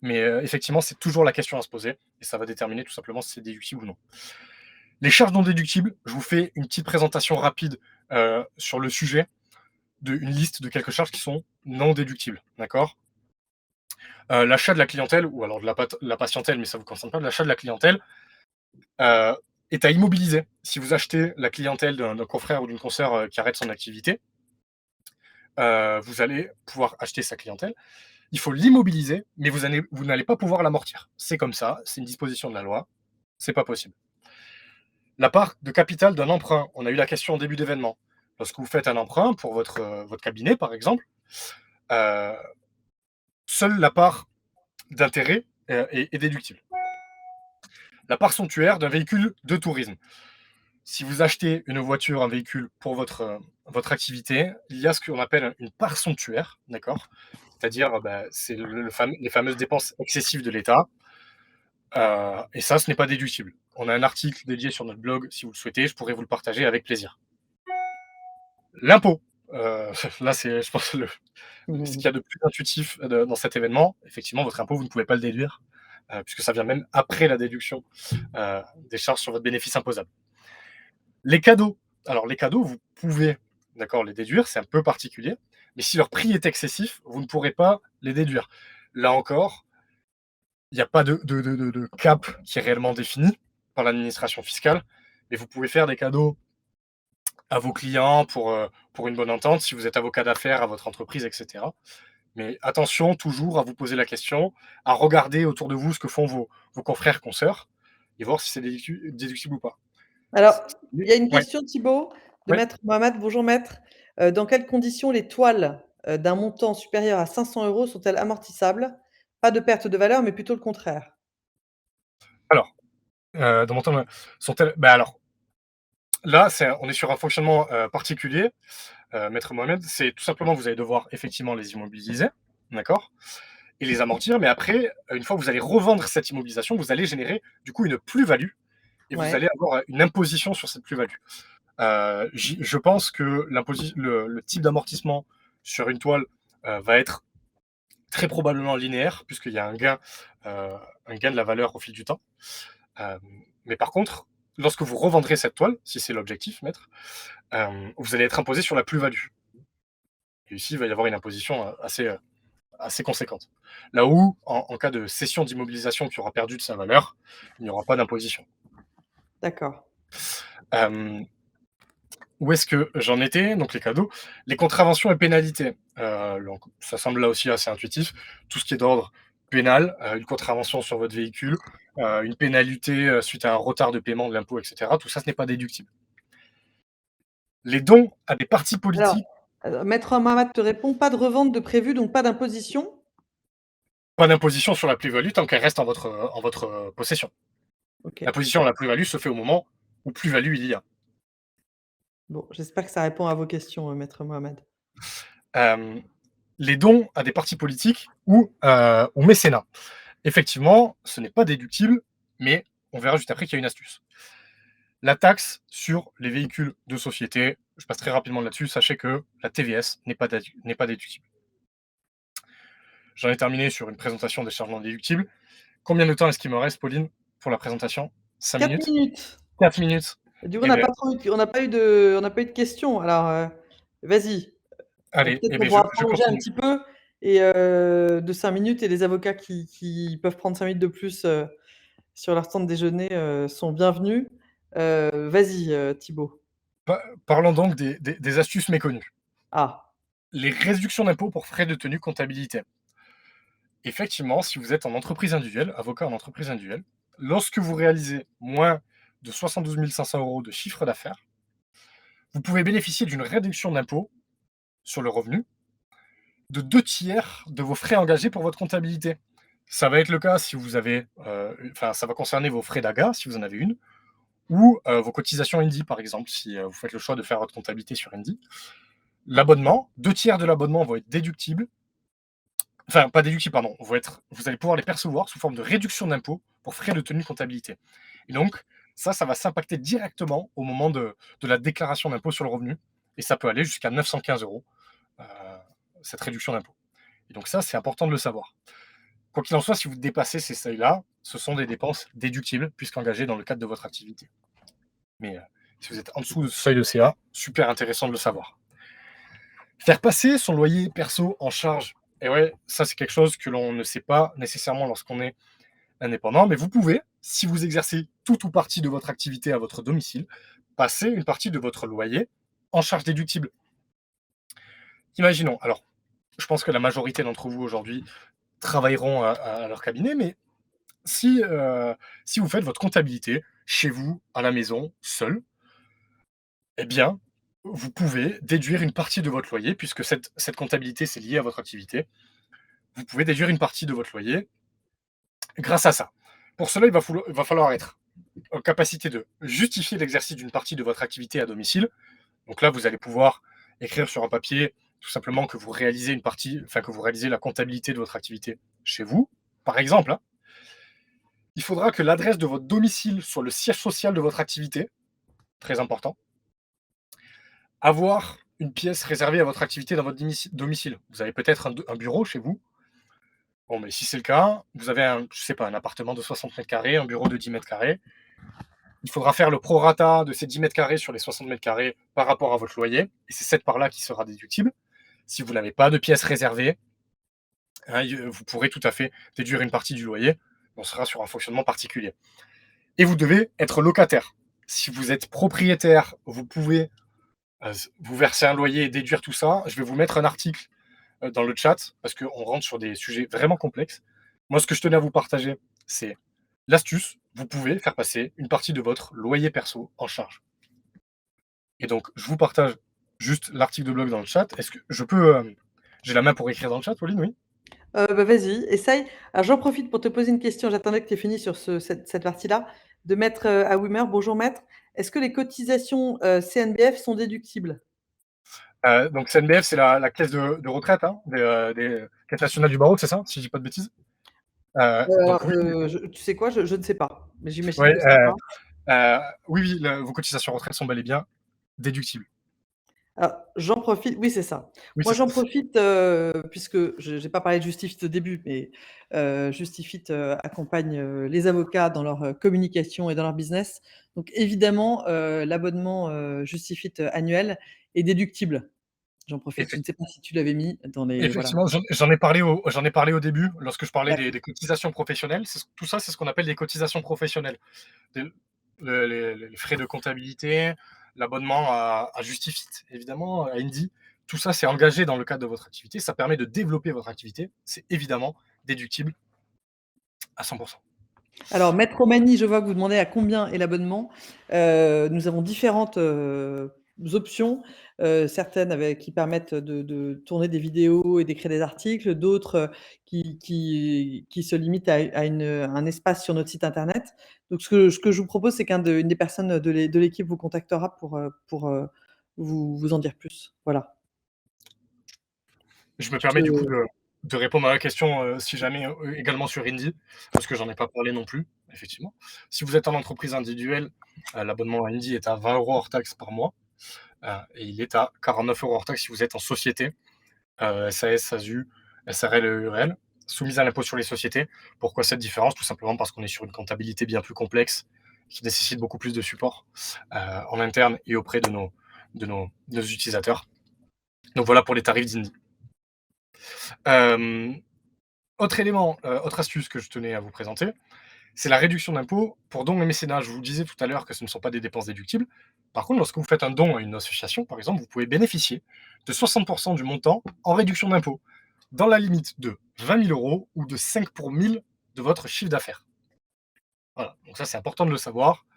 Mais effectivement, c'est toujours la question à se poser et ça va déterminer tout simplement si c'est déductible ou non. Les charges non déductibles, je vous fais une petite présentation rapide, sur le sujet d'une liste de quelques charges qui sont non déductibles, d'accord? L'achat de la clientèle ou alors de la patientèle, mais ça ne vous concerne pas, l'achat de la clientèle, heu, est à immobiliser. Si vous achetez la clientèle d'un confrère ou d'une consoeur, qui arrête son activité, vous allez pouvoir acheter sa clientèle. Il faut l'immobiliser, mais vous n'allez pas pouvoir l'amortir. C'est comme ça, c'est une disposition de la loi, c'est pas possible. La part de capital d'un emprunt, on a eu la question en début d'événement. Lorsque vous faites un emprunt pour votre cabinet, par exemple, heu, seule la part d'intérêt, est déductible. La part somptuaire d'un véhicule de tourisme. Si vous achetez une voiture, un véhicule pour votre activité, il y a ce qu'on appelle une part somptuaire, d'accord? C'est-à-dire, bah, c'est les fameuses dépenses excessives de l'État, et ça, ce n'est pas déductible. On a un article dédié sur notre blog, si vous le souhaitez, je pourrais vous le partager avec plaisir. L'impôt, là, c'est, je pense, ce qu'il y a de plus intuitif dans cet événement. Effectivement, votre impôt, vous ne pouvez pas le déduire, puisque ça vient même après la déduction des charges sur votre bénéfice imposable. Les cadeaux. Alors, les cadeaux, vous pouvez, d'accord, les déduire, c'est un peu particulier, mais si leur prix est excessif, vous ne pourrez pas les déduire. Là encore, il n'y a pas de cap qui est réellement défini par l'administration fiscale, mais vous pouvez faire des cadeaux à vos clients pour une bonne entente, si vous êtes avocat d'affaires à votre entreprise, et cetera. Mais attention toujours à vous poser la question, à regarder autour de vous ce que font vos confrères, consoeurs et voir si c'est déductible ou pas. Alors, il y a une Ouais, question, Thibaut, de ouais. maître Mohamed. Bonjour maître. Dans quelles conditions les toiles, d'un montant supérieur à 500 € sont-elles amortissables? Pas de perte de valeur, mais plutôt le contraire. Alors, dans mon temps, sont-elles bah, alors, là, on est sur un fonctionnement, particulier, maître Mohamed. C'est tout simplement, vous allez devoir effectivement les immobiliser, d'accord? Et les amortir, mais après, une fois que vous allez revendre cette immobilisation, vous allez générer du coup une plus-value et vous Ouais. allez avoir une imposition sur cette plus-value. Je pense que le type d'amortissement sur une toile va être très probablement linéaire, puisqu'il y a un gain de la valeur au fil du temps. Euh, mais par contre, lorsque vous revendrez cette toile, si c'est l'objectif, maître, vous allez être imposé sur la plus-value. Et ici, il va y avoir une imposition assez conséquente. Là où, en cas de cession d'immobilisation qui aura perdu de sa valeur, il n'y aura pas d'imposition. D'accord. Euh, Où est-ce que j'en étais? Donc les cadeaux. Les contraventions et pénalités. Donc ça semble là aussi assez intuitif. Tout ce qui est d'ordre pénal, une contravention sur votre véhicule, une pénalité, suite à un retard de paiement de l'impôt et cetera. Tout ça, ce n'est pas déductible. Les dons à des partis Alors, politiques, maître Mohamed te répond: «Pas de revente de prévu, donc pas d'imposition?» pas d'imposition sur la plus-value tant qu'elle reste en votre, possession. OK. L'imposition à la plus-value se fait au moment où plus-value il y a. Bon, j'espère que ça répond à vos questions, maître Mohamed. Hem, les dons à des partis politiques ou au mécénat. Effectivement, ce n'est pas déductible, mais on verra juste après qu'il y a une astuce. La taxe sur les véhicules de société, je passe très rapidement là-dessus, sachez que la TVS n'est pas déductible. J'en ai terminé sur une présentation des charges non déductibles. Combien de temps est-ce qu'il me reste, Pauline, pour la présentation? 5 4 minutes? minutes. 4 minutes? Du coup, Eh bien, on n'a pas eu de questions, alors, vas-y. allez, Peut-être eh qu'on bien, pourra je prolonger un continue. petit peu et de 5 minutes et les avocats qui peuvent prendre 5 minutes de plus, sur leur temps de déjeuner, sont bienvenus. Vas-y, Thibaut. Parlons donc des astuces méconnues. Ah, Les réductions d'impôts pour frais de tenue comptabilité. Effectivement, si vous êtes en entreprise individuelle, avocat en entreprise individuelle, lorsque vous réalisez moins de 72 500 € de chiffre d'affaires, vous pouvez bénéficier d'une réduction d'impôt sur le revenu de 2 tiers de vos frais engagés pour votre comptabilité. Ça va être le cas si vous avez, enfin, ça va concerner vos frais d'AGA, si vous en avez une, ou vos cotisations Indy, par exemple, si vous faites le choix de faire votre comptabilité sur Indy. L'abonnement, 2 tiers de l'abonnement vont être déductibles, enfin, pas déductibles, pardon, vous allez pouvoir les percevoir sous forme de réduction d'impôt pour frais de tenue de comptabilité. Et donc, ça va s'impacter directement au moment de la déclaration d'impôt sur le revenu, et ça peut aller jusqu'à 915 €, euh, cette réduction d'impôt. Et donc ça, c'est important de le savoir. Quoi qu'il en soit, si vous dépassez ces seuils-là, ce sont des dépenses déductibles puisqu'engagées dans le cadre de votre activité. Mais si vous êtes en dessous de ce seuil de CA, super intéressant de le savoir. Faire passer son loyer perso en charge, et ouais, ça c'est quelque chose que l'on ne sait pas nécessairement lorsqu'on est indépendant, mais vous pouvez, si vous exercez tout ou partie de votre activité à votre domicile, passer une partie de votre loyer en charge déductible. Imaginons, alors, je pense que la majorité d'entre vous aujourd'hui travailleront à leur cabinet, mais si vous faites votre comptabilité chez vous, à la maison, seul, eh bien, vous pouvez déduire une partie de votre loyer, puisque cette comptabilité, c'est lié à votre activité. Vous pouvez déduire une partie de votre loyer grâce à ça. Pour cela, il va falloir être en capacité de justifier l'exercice d'une partie de votre activité à domicile. Donc là, vous allez pouvoir écrire sur un papier tout simplement que vous réalisez une partie, enfin que vous réalisez la comptabilité de votre activité chez vous, par exemple, hein. Il faudra que l'adresse de votre domicile soit le siège social de votre activité, très important. Avoir une pièce réservée à votre activité dans votre domicile. Vous avez peut-être un bureau chez vous. Bon, mais si c'est le cas, vous avez je sais pas, un appartement de 60 mètres carrés, un bureau de 10 mètres carrés. Il faudra faire le prorata de ces 10 mètres carrés sur les 60 mètres carrés par rapport à votre loyer. Et c'est cette part-là qui sera déductible. Si vous n'avez pas de pièce réservée, hein, vous pourrez tout à fait déduire une partie du loyer. On sera sur un fonctionnement particulier. Et vous devez être locataire. Si vous êtes propriétaire, vous pouvez vous verser un loyer et déduire tout ça. Je vais vous mettre un article dans le chat parce qu'on rentre sur des sujets vraiment complexes. Moi, ce que je tenais à vous partager, c'est l'astuce. Vous pouvez faire passer une partie de votre loyer perso en charge. Et donc, je vous partage juste l'article de blog dans le chat. Est-ce que je peux. J'ai la main pour écrire dans le chat, Pauline, oui. bah, vas-y, essaye. Alors j'en profite pour te poser une question, j'attendais que tu aies fini sur cette partie-là, de Maître, Aouimer. Bonjour maître. Est-ce que les cotisations, CNBF sont déductibles? Donc, CNBF, c'est la caisse de retraite hein, des caisses nationales du barreau, c'est ça, si je dis pas de bêtises. Donc, Alors, oui, tu sais quoi? Je ne sais pas, mais j'imagine ouais, que ça va. oui, oui, vos cotisations retraite sont bel et bien déductibles. Alors, j'en profite, oui, c'est ça. Oui, Moi, c'est ça. j'en profite, puisque je n'ai pas parlé de Justifit au début, mais Justifit, accompagne, les avocats dans leur, communication et dans leur business. Donc évidemment, l'abonnement, Justifit, annuel est déductible. J'en profite. Je ne sais pas si tu l'avais mis dans les voilà. Effectivement, j'en ai parlé au début, lorsque je parlais Ouais. des cotisations professionnelles. Tout ça, c'est ce qu'on appelle des cotisations professionnelles. Des les frais de comptabilité, l'abonnement à Justifit, évidemment, à Indy. Tout ça, c'est engagé dans le cadre de votre activité. Ça permet de développer votre activité. C'est évidemment déductible à 100. Alors, maître Romani, je vois que vous demandez à combien est l'abonnement. Nous avons différentes, options, certaines qui permettent de tourner des vidéos et d'écrire des articles, d'autres, qui se limitent à un espace sur notre site internet. Donc ce que je vous propose, c'est une des personnes de l'équipe vous contactera pour, vous en dire plus. Voilà. Je me Je te permets du coup de répondre à la question, si jamais, également sur Indy, parce que j'en ai pas parlé non plus, effectivement. Si vous êtes en entreprise individuelle, l'abonnement à Indy est à 20 € hors taxe par mois, et il est à 49 € hors taxe si vous êtes en société, SAS, SASU, SARL et EURL, soumise à l'impôt sur les sociétés. Pourquoi cette différence? Tout simplement parce qu'on est sur une comptabilité bien plus complexe, qui nécessite beaucoup plus de support, en interne et auprès de nos utilisateurs. Donc voilà pour les tarifs d'Indy. Autre élément, autre astuce que je tenais à vous présenter, c'est la réduction d'impôt pour dons et mécénat. Je vous disais tout à l'heure que ce ne sont pas des dépenses déductibles. Par contre, lorsque vous faites un don à une association, par exemple, vous pouvez bénéficier de 60% du montant en réduction d'impôt, dans la limite de 20 000 euros ou de 5 pour 1000 de votre chiffre d'affaires. Voilà, donc ça c'est important de le savoir.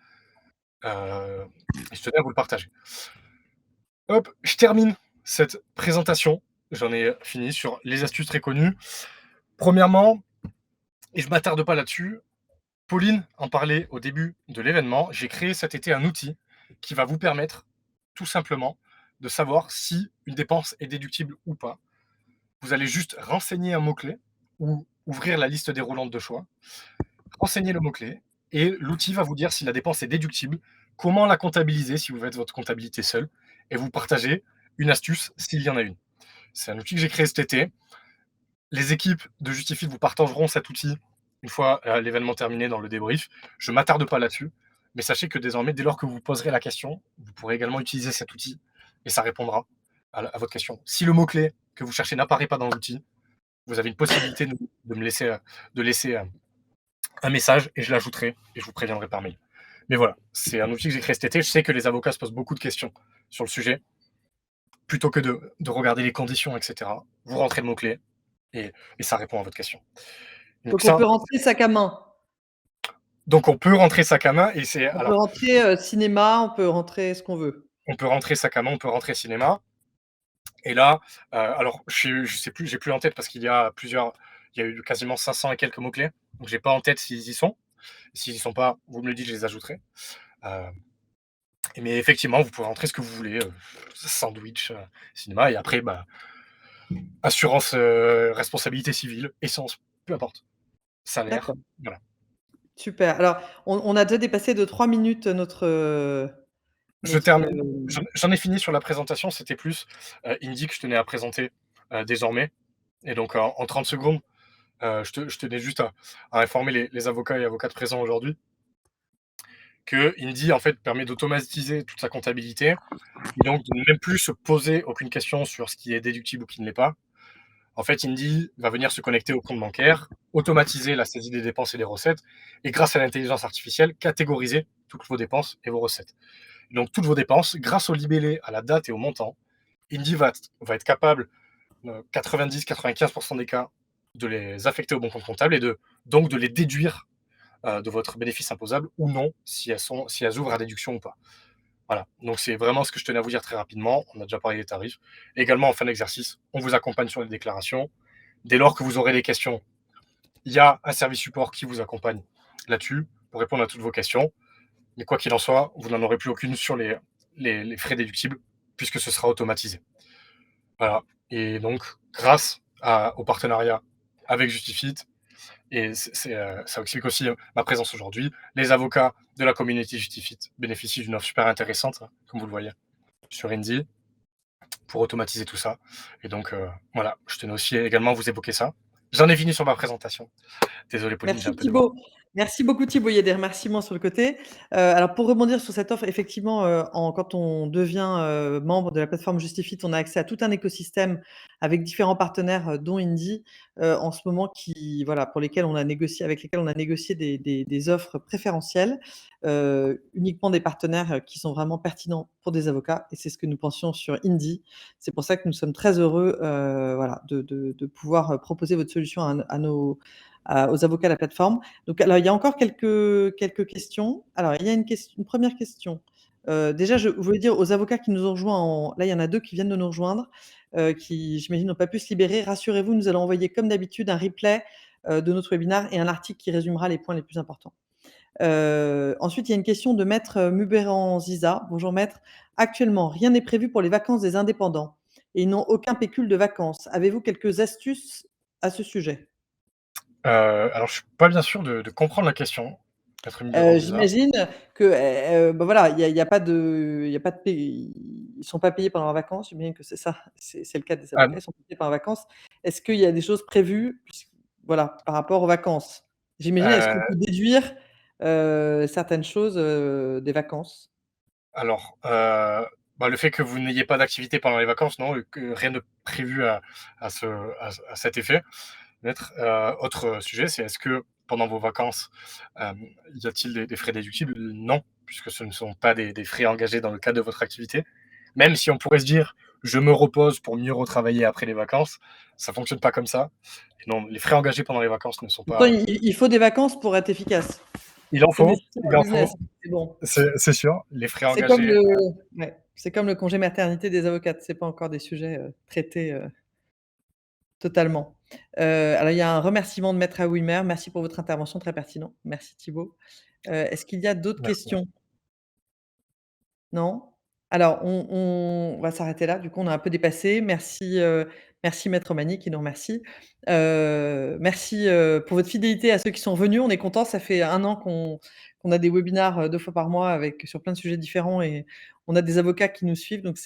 Et je tenais à vous le partager. Hop, je termine cette présentation. J'en ai fini sur les astuces très connues. Premièrement, et je ne m'attarde pas là-dessus, Pauline en parlait au début de l'événement, j'ai créé cet été un outil qui va vous permettre tout simplement de savoir si une dépense est déductible ou pas. Vous allez juste renseigner un mot-clé ou ouvrir la liste déroulante de choix, renseigner le mot-clé et l'outil va vous dire si la dépense est déductible, comment la comptabiliser si vous faites votre comptabilité seul et vous partagez une astuce s'il y en a une. C'est un outil que j'ai créé cet été. Les équipes de Justifit vous partageront cet outil une fois l'événement terminé dans le débrief. Je ne m'attarde pas là-dessus, mais sachez que désormais, dès lors que vous poserez la question, vous pourrez également utiliser cet outil et ça répondra à votre question. Si le mot-clé que vous cherchez n'apparaît pas dans l'outil, vous avez une possibilité de me laisser, un message et je l'ajouterai et je vous préviendrai par mail. Mais voilà, c'est un outil que j'ai créé cet été. Je sais que les avocats se posent beaucoup de questions sur le sujet. Plutôt que de regarder les conditions, etc., vous rentrez le mot-clé et ça répond à votre question. Donc Donc on ça, peut rentrer sac à main. donc on peut rentrer sac à main et c'est On peut alors rentrer, cinéma, on peut rentrer ce qu'on veut. on peut rentrer sac à main, on peut rentrer cinéma et là, alors je sais plus, j'ai plus en tête parce qu'il y a plusieurs, il y a eu quasiment 500 et quelques mots-clés, donc j'ai pas en tête s'ils y sont. S'ils y sont pas, vous me le dites, je les ajouterai. Heu, mais effectivement, vous pouvez rentrer ce que vous voulez, sandwich, cinéma et après, bah, assurance, responsabilité civile, essence, peu importe, salaire, D'accord, voilà. super. Alors on a déjà dépassé de 3 minutes notre, Je notre, termine. J'en ai fini sur la présentation, c'était plus, Indy que je tenais à présenter, désormais et donc en 30 secondes, je tenais juste à informer les avocats et avocates présents aujourd'hui que Indy, en fait, permet d'automatiser toute sa comptabilité et donc de ne même plus se poser aucune question sur ce qui est déductible ou qui ne l'est pas. En fait, Indy va venir se connecter au compte bancaire, automatiser la saisie des dépenses et des recettes et grâce à l'intelligence artificielle, catégoriser toutes vos dépenses et vos recettes. Donc toutes vos dépenses, grâce au libellé, à la date et au montant, Indy va être capable, 90-95% des cas, de les affecter au bon compte comptable et donc de les déduire de votre bénéfice imposable ou non, si elles ouvrent à déduction ou pas. Voilà, donc c'est vraiment ce que je tenais à vous dire très rapidement. On a déjà parlé des tarifs. Également, en fin d'exercice, on vous accompagne sur les déclarations. Dès lors que vous aurez des questions, il y a un service support qui vous accompagne là-dessus pour répondre à toutes vos questions. Mais quoi qu'il en soit, vous n'en aurez plus aucune sur les frais déductibles puisque ce sera automatisé. Voilà. Et donc, grâce au partenariat avec Justifit, et ça explique aussi ma présence aujourd'hui, les avocats de la communauté Justifit bénéficient d'une offre super intéressante, hein, comme vous le voyez, sur Indy, pour automatiser tout ça. Et donc, voilà, je tenais aussi également à vous évoquer ça. J'en ai fini sur ma présentation. Désolé, Pauline, j'ai un Merci peu débordé. Thibaut. Merci beaucoup Thibaut, il y a des remerciements sur le côté. Alors pour rebondir sur cette offre, effectivement, quand on devient, membre de la plateforme Justifit, on a accès à tout un écosystème avec différents partenaires, dont Indy, en ce moment qui voilà, pour lesquels on a négocié avec lesquels on a négocié des offres préférentielles, uniquement des partenaires, qui sont vraiment pertinents pour des avocats et c'est ce que nous pensions sur Indy. C'est pour ça que nous sommes très heureux, voilà, de pouvoir, proposer votre solution à nos aux avocats de la plateforme. Donc alors, il y a encore quelques questions. Alors, il y a une première question. Déjà, je voulais dire aux avocats qui nous ont rejoints là, il y en a 2 qui viennent de nous rejoindre, qui, j'imagine, n'ont pas pu se libérer. Rassurez-vous, nous allons envoyer comme d'habitude un replay, de notre webinaire et un article qui résumera les points les plus importants. Ensuite, il y a une question de maître, Muberan Ziza. Bonjour maître. Actuellement, rien n'est prévu pour les vacances des indépendants et ils n'ont aucun pécule de vacances. Avez-vous quelques astuces à ce sujet? Alors, je suis pas bien sûr de comprendre la question. Être mis devant Ziza. J'imagine que, bah, voilà, il y a pas de il y a pas de pay ils sont pas payés pendant leurs vacances, j'imagine que c'est ça, c'est le cas des Ah, avocats, ils sont payés pendant les vacances. Est-ce qu'il y a des choses prévues voilà, par rapport aux vacances? J'imagine, est-ce qu'on peut déduire, certaines choses, des vacances? alors, bah, le fait que vous n'ayez pas d'activité pendant les vacances, non, que rien de prévu à cet effet. Maître, autre sujet, c'est est-ce que pendant vos vacances, y a-t-il des frais déductibles? Non, puisque ce ne sont pas des frais engagés dans le cadre de votre activité. Même si on pourrait se dire: «Je me repose pour mieux retravailler après les vacances», ça fonctionne pas comme ça. Et non, les frais engagés pendant les vacances ne sont Pourtant, pas, il faut des vacances pour être efficace. il en C'est faut, nécessaire il au en business, faut, c'est bon. c'est sûr. Les frais C'est comme engagés, le congé maternité des avocates, c'est pas encore des sujets, traités, totalement. Alors il y a un remerciement de maître Wimmer. Merci pour votre intervention très pertinent. Merci Thibaut. Est-ce qu'il y a d'autres merci. questions? Non? Alors on va s'arrêter là, du coup on a un peu dépassé. Merci maître Magny qui nous remercie. Merci, pour votre fidélité à ceux qui sont venus. On est contents, ça fait 1 an qu'on a des webinars, 2 fois par mois sur plein de sujets différents et on a des avocats qui nous suivent, donc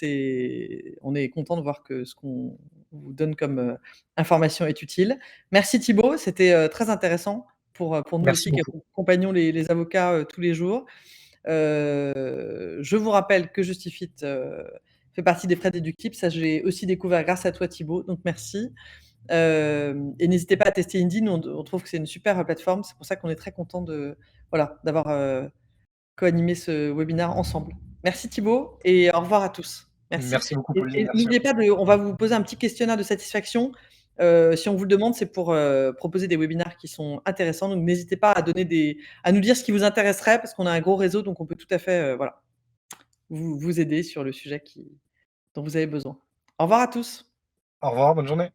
on est content de voir que ce qu'on vous donne comme, information est utile. Merci Thibaut, c'était, très intéressant pour nous Merci aussi qui beaucoup. accompagnons les avocats, tous les jours. Je vous rappelle que Justifit, fait partie des frais déductibles. Ça, j'ai aussi découvert grâce à toi Thibaut, donc merci. Et n'hésitez pas à tester Indeed, nous on trouve que c'est une super, plateforme. C'est pour ça qu'on est très content d'avoir, co-animé ce webinaire ensemble. Merci Thibaut et au revoir à tous. Merci Merci beaucoup et Pauline, et merci à n'oubliez vous. pas on va vous poser un petit questionnaire de satisfaction. Si on vous le demande, c'est pour, proposer des webinaires qui sont intéressants, donc n'hésitez pas à nous dire ce qui vous intéresserait parce qu'on a un gros réseau, donc on peut tout à fait, vous aider sur le sujet dont vous avez besoin. Au revoir à tous. Au revoir, bonne journée.